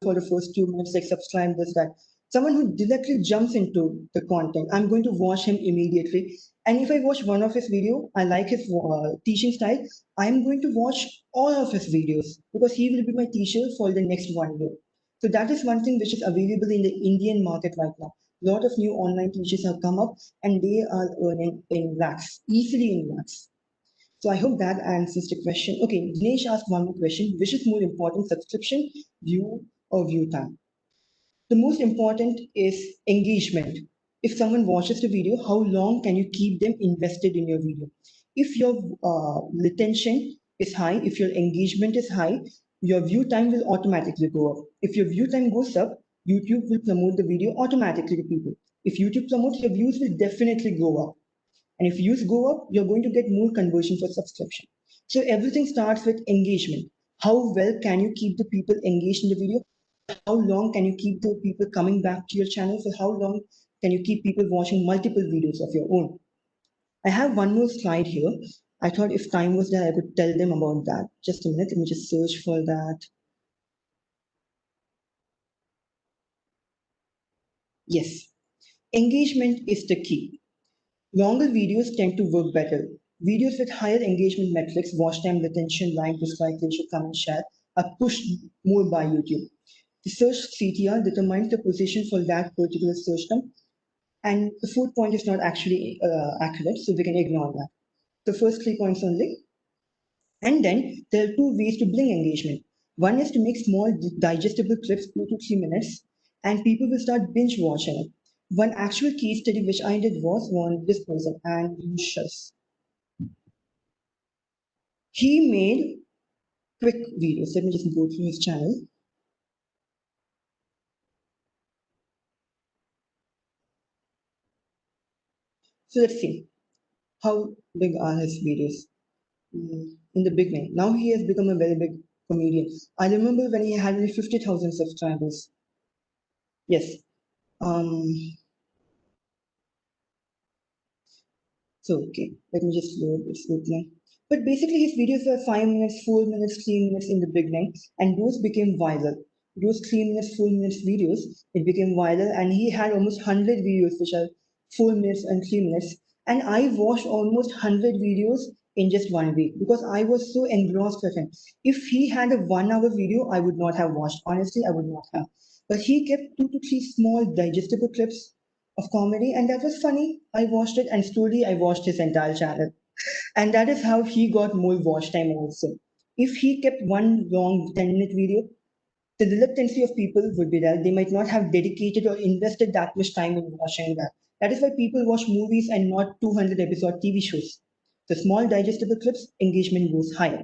for the first 2 minutes, like subscribe this, that. Someone who directly jumps into the content. I'm going to watch him immediately. And if I watch one of his video, I like his teaching style, I'm going to watch all of his videos because he will be my teacher for the next 1 year. So that is one thing which is available in the Indian market right now. A lot of new online teachers have come up and they are earning in lakhs, easily in lakhs. So I hope that answers the question. Okay, Dinesh asked one more question. Which is more important, subscription, view, or view time? The most important is engagement. If someone watches the video, how long can you keep them invested in your video? If your retention is high, if your engagement is high, your view time will automatically go up. If your view time goes up, YouTube will promote the video automatically to people. If YouTube promotes, your views will definitely go up. And if views go up, you're going to get more conversion for subscription. So everything starts with engagement. How well can you keep the people engaged in the video? How long can you keep the people coming back to your channel? For how long can you keep people watching multiple videos of your own? I have one more slide here. I thought if time was there, I could tell them about that. Just a minute, let me just search for that. Yes, engagement is the key. Longer videos tend to work better. Videos with higher engagement metrics, watch time, retention, like, dislike ratio, comment, share, are pushed more by YouTube. The search CTR determines the position for that particular search term, and the fourth point is not actually accurate, so we can ignore that. The first 3 points only. And then there are two ways to bring engagement. One is to make small digestible clips, 2 to 3 minutes, and people will start binge watching it. One actual case study which I did was on this person, and he made quick videos. Let me just go through his channel. So let's see how big are his videos. In the beginning. Now he has become a very big comedian. I remember when he had only 50,000 subscribers. Yes. Um, so, okay, let me just load this with me. But basically, his videos were 5 minutes, 4 minutes, 3 minutes in the beginning, and those became viral. Those 3 minutes, 4 minutes videos, it became viral, and he had almost 100 videos which are 4 minutes and 3 minutes. And I watched almost 100 videos in just 1 week because I was so engrossed with him. If he had a 1 hour video, I would not have watched. Honestly, I would not have. But he kept 2 to 3 small digestible clips of comedy, and that was funny. I watched it, and slowly I watched his entire channel, and that is how he got more watch time also. If he kept one long 10-minute video, the reluctancy of people would be there. They might not have dedicated or invested that much time in watching that. That is why people watch movies and not 200 episode TV shows. The small digestible clips, engagement goes higher.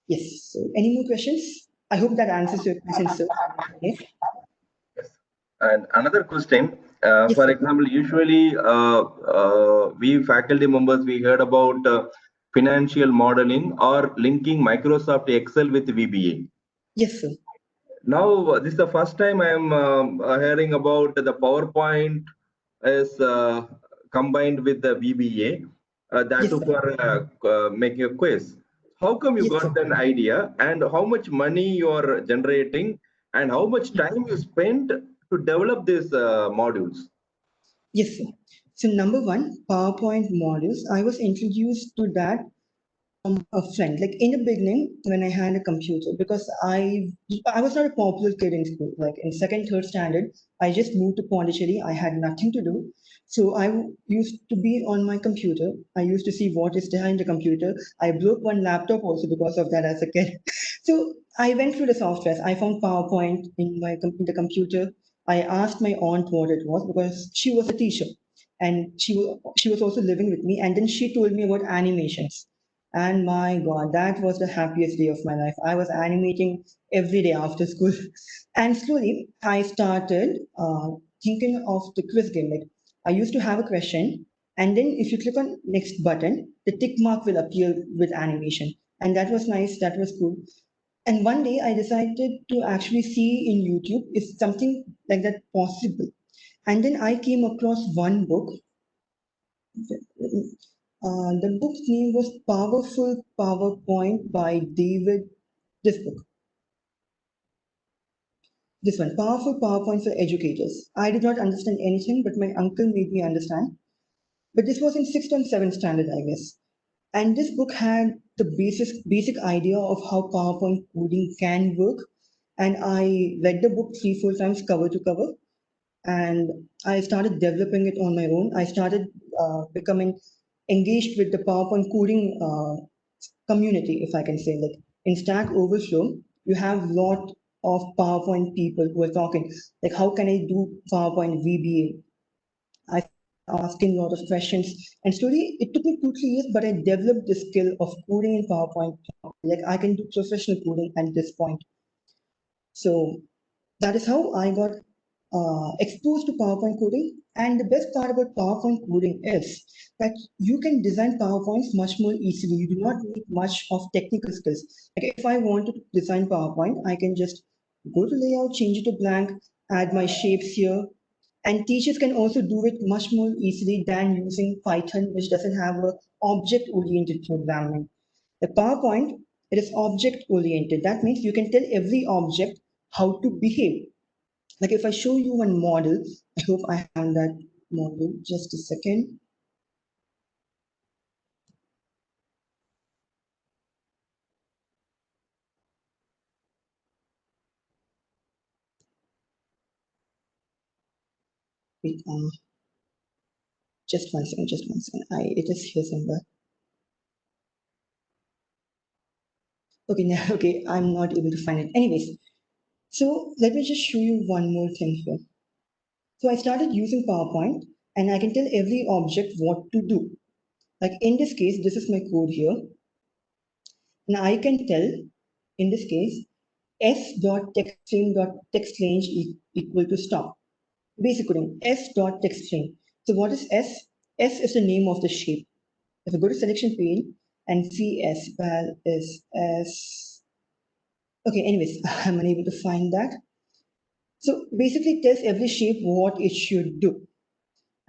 Yes. So, any more questions? I hope that answers your question, sir. Okay. Yes. And another question, Yes, for sir. example, usually we faculty members, we heard about financial modeling or linking Microsoft Excel with VBA. Yes, sir. Now, this is the first time I am hearing about the PowerPoint is combined with the VBA, that Yes, too sir. for making a quiz. How come you Yes, sir. got an idea, and how much money you are generating, and how much time you spent to develop these modules? Yes, sir. So number one, PowerPoint modules. I was introduced to that a friend. Like in the beginning, when I had a computer, because I was not a popular kid in school. Like in second, third standard, I just moved to Pondicherry. I had nothing to do, so used to be on my computer. I used to see what is behind the computer. I broke one laptop also because of that as a kid. So I went through the softwares. I found PowerPoint in the computer. I asked my aunt what it was because she was a teacher, and she was also living with me. And then she told me about animations, and my God, that was the happiest day of my life. I was animating every day after school. And slowly, I started thinking of the quiz game. Like, I used to have a question, and then if you click on next button, the tick mark will appear with animation. And that was nice, that was cool. And one day I decided to actually see in YouTube is something like that possible. And then I came across one book. The book's name was Powerful PowerPoint by David. This book, this one, Powerful PowerPoint for Educators. I did not understand anything, but my uncle made me understand. But this was in sixth and seventh standard, I guess. And this book had the basic idea of how PowerPoint coding can work. And I read the book 3, 4 times cover to cover, and I started developing it on my own. I started becoming engaged with the PowerPoint coding community, if I can say. Like in Stack Overflow, you have lot of PowerPoint people who are talking, like how can I do PowerPoint VBA? I started asking a lot of questions, and slowly it took me 2, 3 years, but I developed the skill of coding in PowerPoint. Like I can do professional coding at this point. So that is how I got exposed to PowerPoint coding. And the best part about PowerPoint coding is that you can design PowerPoints much more easily. You do not need much of technical skills. Like if I want to design PowerPoint, I can just go to layout, change it to blank, add my shapes here. And teachers can also do it much more easily than using Python, which doesn't have a object-oriented programming. The PowerPoint, it is object-oriented. That means you can tell every object how to behave. Like if I show you one model, I hope I have that model. Just a second. Wait, just 1 second, just 1 second. It is here somewhere. Okay, now, okay, I'm not able to find it. Anyways, so let me just show you one more thing here. So I started using PowerPoint and I can tell every object what to do. Like in this case, this is my code here. And I can tell, in this case, s.textstring.textrange equal to stop. Basic coding, s.textstring. So what is S? S is the name of the shape. If I go to selection pane and see S, well, is S. Okay, anyways, I'm unable to find that. So basically it tells every shape what it should do.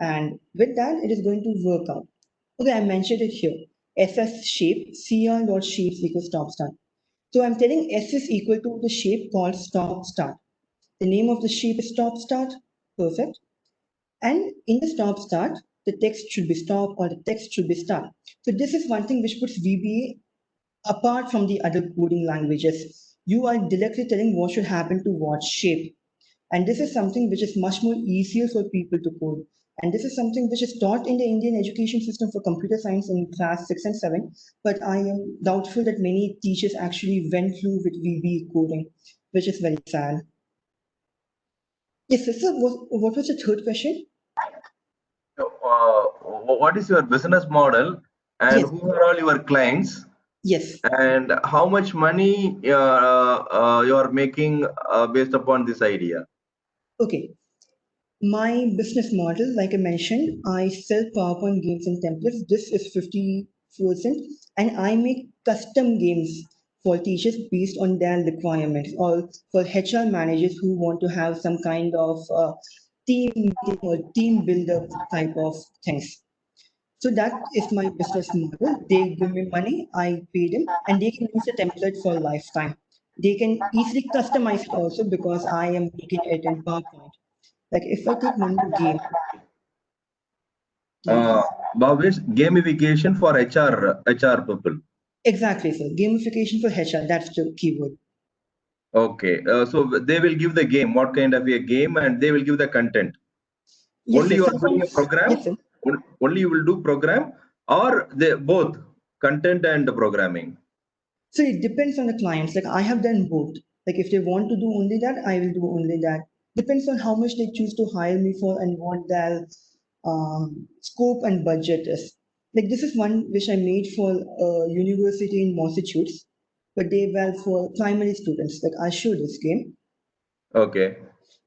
And with that, it is going to work out. Okay, I mentioned it here. SS shape, cr.shapes equals stop start. So I'm telling S is equal to the shape called stop start. The name of the shape is stop start. Perfect. And in the stop start, the text should be stop or the text should be start. So this is one thing which puts VBA apart from the other coding languages. You are directly telling what should happen to what shape. And this is something which is much more easier for people to code. And this is something which is taught in the Indian education system for computer science in class 6 and 7. But I am doubtful that many teachers actually went through with VB coding, which is very sad. Yes, sir. What was the third question? So, what is your business model and Yes, who are all your clients yes. and how much money you are making based upon this idea? Okay. My business model, like I mentioned, I sell PowerPoint games and templates. This is 50%. And I make custom games for teachers based on their requirements, or for HR managers who want to have some kind of team meeting or team builder type of things. So that is my business model. They give me money, I pay them, and they can use the template for a lifetime. They can easily customize it also because I am making it in PowerPoint. Like if I take one more game, Uh, please. Bhavesh, gamification for HR people. Exactly, sir. Gamification for HR, that's the keyword. Okay, so they will give the game, what kind of a game, and they will give the content. Yes, Only sir. you are doing a Sometimes, yes, program, sir. only you will do program, or they both content and programming. So it depends on the clients. Like I have done both. Like if they want to do only that, I will do only that. Depends on how much they choose to hire me for and what their scope and budget is. Like this is one which I made for a university in Massachusetts, but they were for primary students. Like I showed this game. Okay.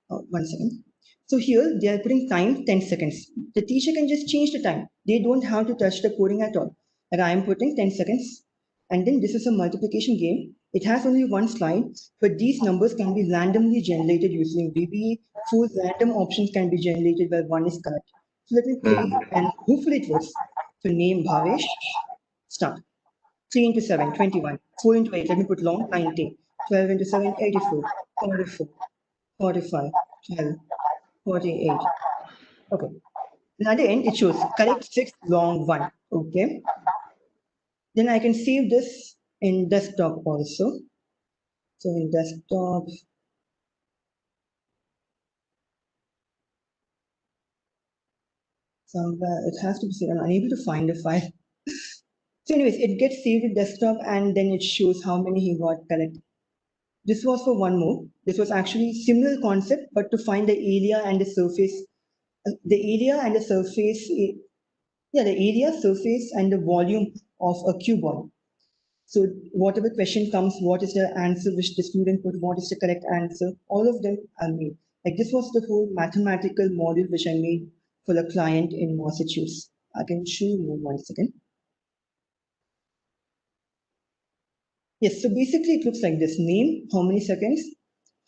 1 second. So here they are putting time 10 seconds. The teacher can just change the time. They don't have to touch the coding at all. Like I am putting 10 seconds. And then this is a multiplication game. It has only one slide, but these numbers can be randomly generated using VBA. Four random options can be generated where one is correct. So let me play and hopefully it works. So name Bhavesh, start. 3 into 7, 21. 4 into 8, let me put long, 90. 12 into 7, 84. 44, 45, 12, 48. Okay. And at the end, it shows correct 6, long 1. Okay. Then I can save this in desktop also. So in desktop, somewhere it has to be saved. I'm unable to find a file. So anyways, it gets saved in desktop and then it shows how many he got correct. This was for one more. This was actually similar concept, but to find the area and the surface, the area, surface, and the volume of a cue ball. So whatever question comes, what is the answer which the student put, what is the correct answer, all of them are made. Like this was the whole mathematical module which I made for the client in Massachusetts. I can show you one second. Yes, so basically it looks like this: name, how many seconds,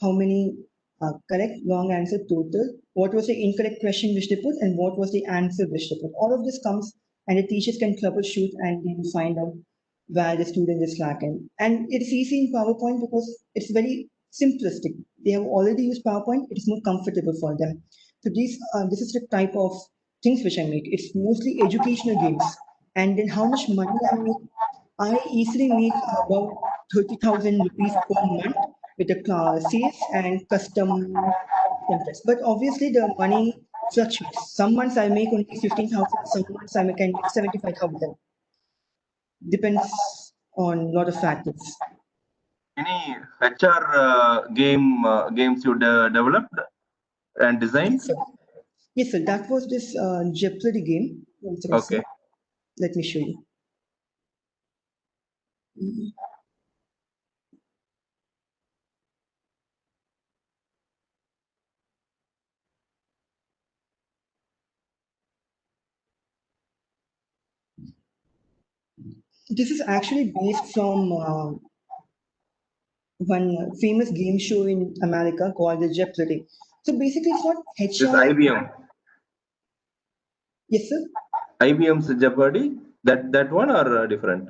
how many correct long answer total, what was the incorrect question which they put, and what was the answer which they put. All of this comes and the teachers can troubleshoot and they will find out where the student is lacking. And it's easy in PowerPoint because it's very simplistic. They have already used PowerPoint, it is more comfortable for them. So this is the type of things which I make. It's mostly educational games. And then how much money I make, I easily make about 30,000 rupees per month with the sales and custom templates. But obviously the money fluctuates. Some months I make only 15,000, some months I can make 75,000. Depends on a lot of factors. Any HR games you developed and designed? Yes, sir. Yes, sir. That was this Jeopardy game. One second, Okay. sir. Let me show you. This is actually based from one famous game show in America called the Jeopardy. So basically, it's not This HR. IBM, Yes, sir. IBM's Jeopardy. That one or different?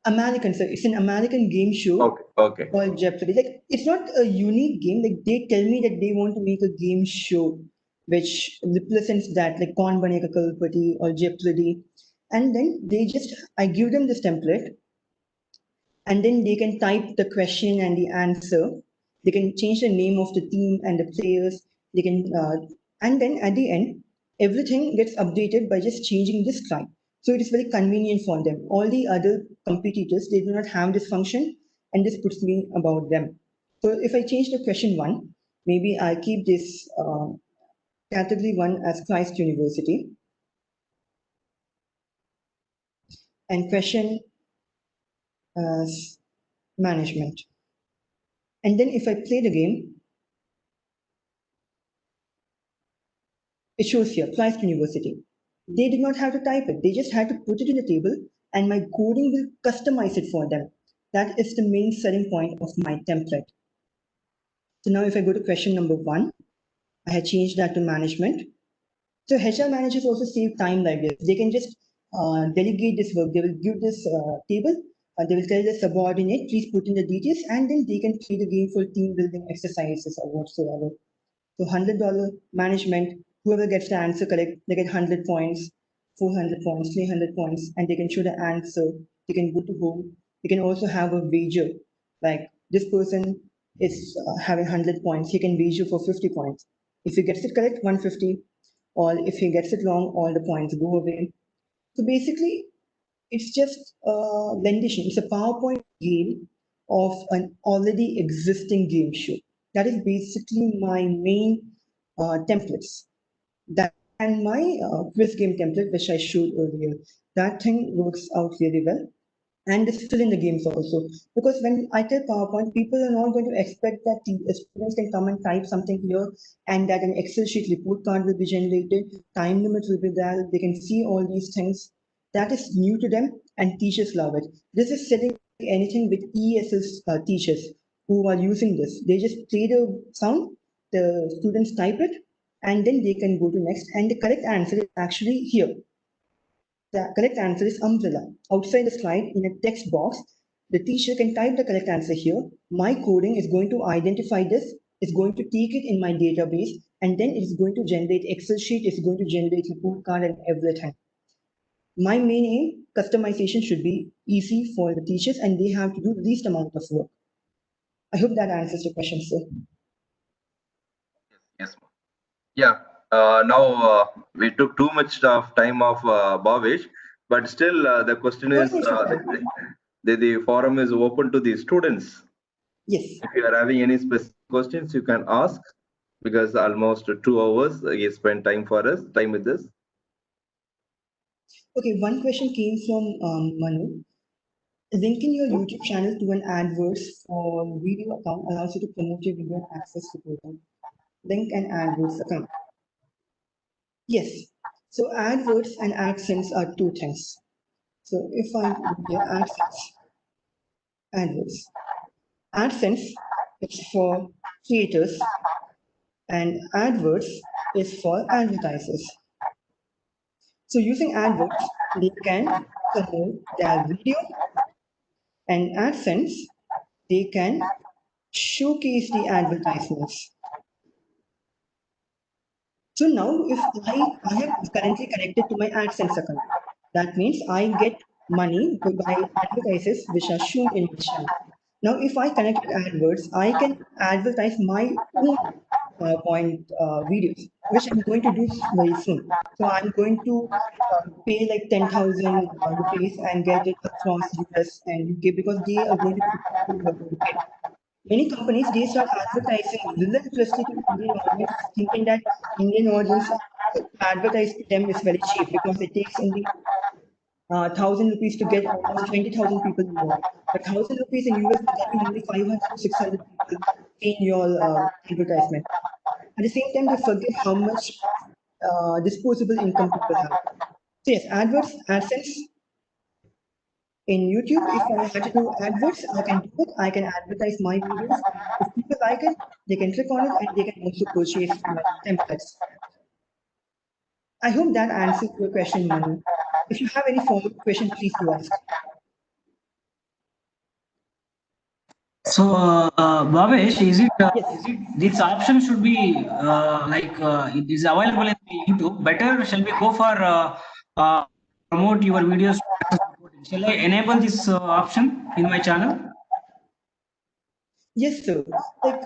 American, sir. It's an American game show Okay. Okay. called Jeopardy. Like it's not a unique game. Like they tell me that they want to make a game show which represents that, like Kaun Banega Kalpati or Jeopardy, and then I give them this template and then they can type the question and the answer. They can change the name of the team and the players. They can, and then at the end, everything gets updated by just changing this slide. So it is very convenient for them. All the other competitors, they do not have this function, and this puts me about them. So if I change the question one, maybe I keep this category one as Christ University, and question as management. And then if I play the game, it shows here, Christ University. They did not have to type it. They just had to put it in the table and my coding will customize it for them. That is the main selling point of my template. So now if I go to question number one, I had changed that to management. So HR managers also save time like this. They can just delegate this work. They will give this table. They will tell the subordinate, please put in the details, and then they can play the game for team building exercises or whatsoever. So $100 management, whoever gets the answer correct, they get 100 points, 400 points, 300 points, and they can show the answer. They can go to home. They can also have a wager, like this person is having 100 points. He can wager for 50 points. If he gets it correct, 150, or if he gets it wrong, all the points go away. So basically, it's just a rendition. It's a PowerPoint game of an already existing game show. That is basically my main templates. That and my quiz game template, which I showed earlier. That thing works out really well. And it's still in the games also. Because when I tell PowerPoint, people are not going to expect that the students can come and type something here and that an Excel sheet report card will be generated, time limits will be there, they can see all these things. That is new to them and teachers love it. This is selling anything with ESS teachers who are using this. They just play the sound, the students type it, and then they can go to next. And the correct answer is actually here. The correct answer is umbrella. Outside the slide in a text box, the teacher can type the correct answer here. My coding is going to identify this, is going to take it in my database, and then it's going to generate Excel sheet, it's going to generate report card and everything. My main aim, customization should be easy for the teachers and they have to do the least amount of work. I hope that answers your question, sir. Yes. Yeah. Now we took too much of time of Bhavesh, but still the question No, is no, sir. the forum is open to the students. Yes. If you are having any specific questions, you can ask, because almost 2 hours he spent time with us. Okay, one question came from Manu. Linking your YouTube channel to an AdWords or video account allows you to promote your video and access to content. Link an AdWords account. Yes. So AdWords and AdSense are two things. So if I go here, AdWords. AdSense is for creators and AdWords is for advertisers. So using AdWords, they can promote their video, and AdSense, they can showcase the advertisements. So now if I have currently connected to my AdSense account, that means I get money by advertisers which are shown in my channel. Now if I connect with AdWords, I can advertise my own videos, which I'm going to do very soon. So I'm going to pay like 10,000 rupees and get it across US and UK because they are going to be the people who are going to pay. Many companies, they start advertising relentlessly to Indian audience, thinking that Indian audience to advertise to them is very cheap because it takes only 1,000 rupees to get almost 20,000 people involved. But 1,000 rupees in US will get you only 500 to 600 people in your advertisement. At the same time, they forget how much disposable income people have. So yes, AdSense in YouTube, if I had to do AdWords, I can do it. I can advertise my videos. If people like it, they can click on it and they can also purchase my templates. I hope that answers your question, Manu. If you have any follow-up question, please do ask. So, Bhavesh, Yes. is it this option should be it is available in the YouTube? Better shall we go for promote your videos? Shall I enable this option in my channel? Yes, sir. Like,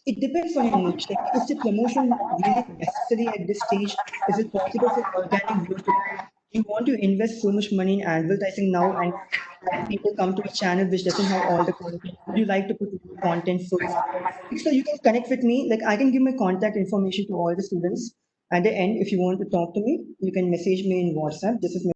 it depends on your niche. Like, is the promotion really necessary at this stage? Is it possible for organic growth to come? Do you want to invest so much money in advertising now and people come to a channel which doesn't have all the content? Would you like to put more content first? So you can connect with me. Like I can give my contact information to all the students. At the end, if you want to talk to me, you can message me in WhatsApp. This is my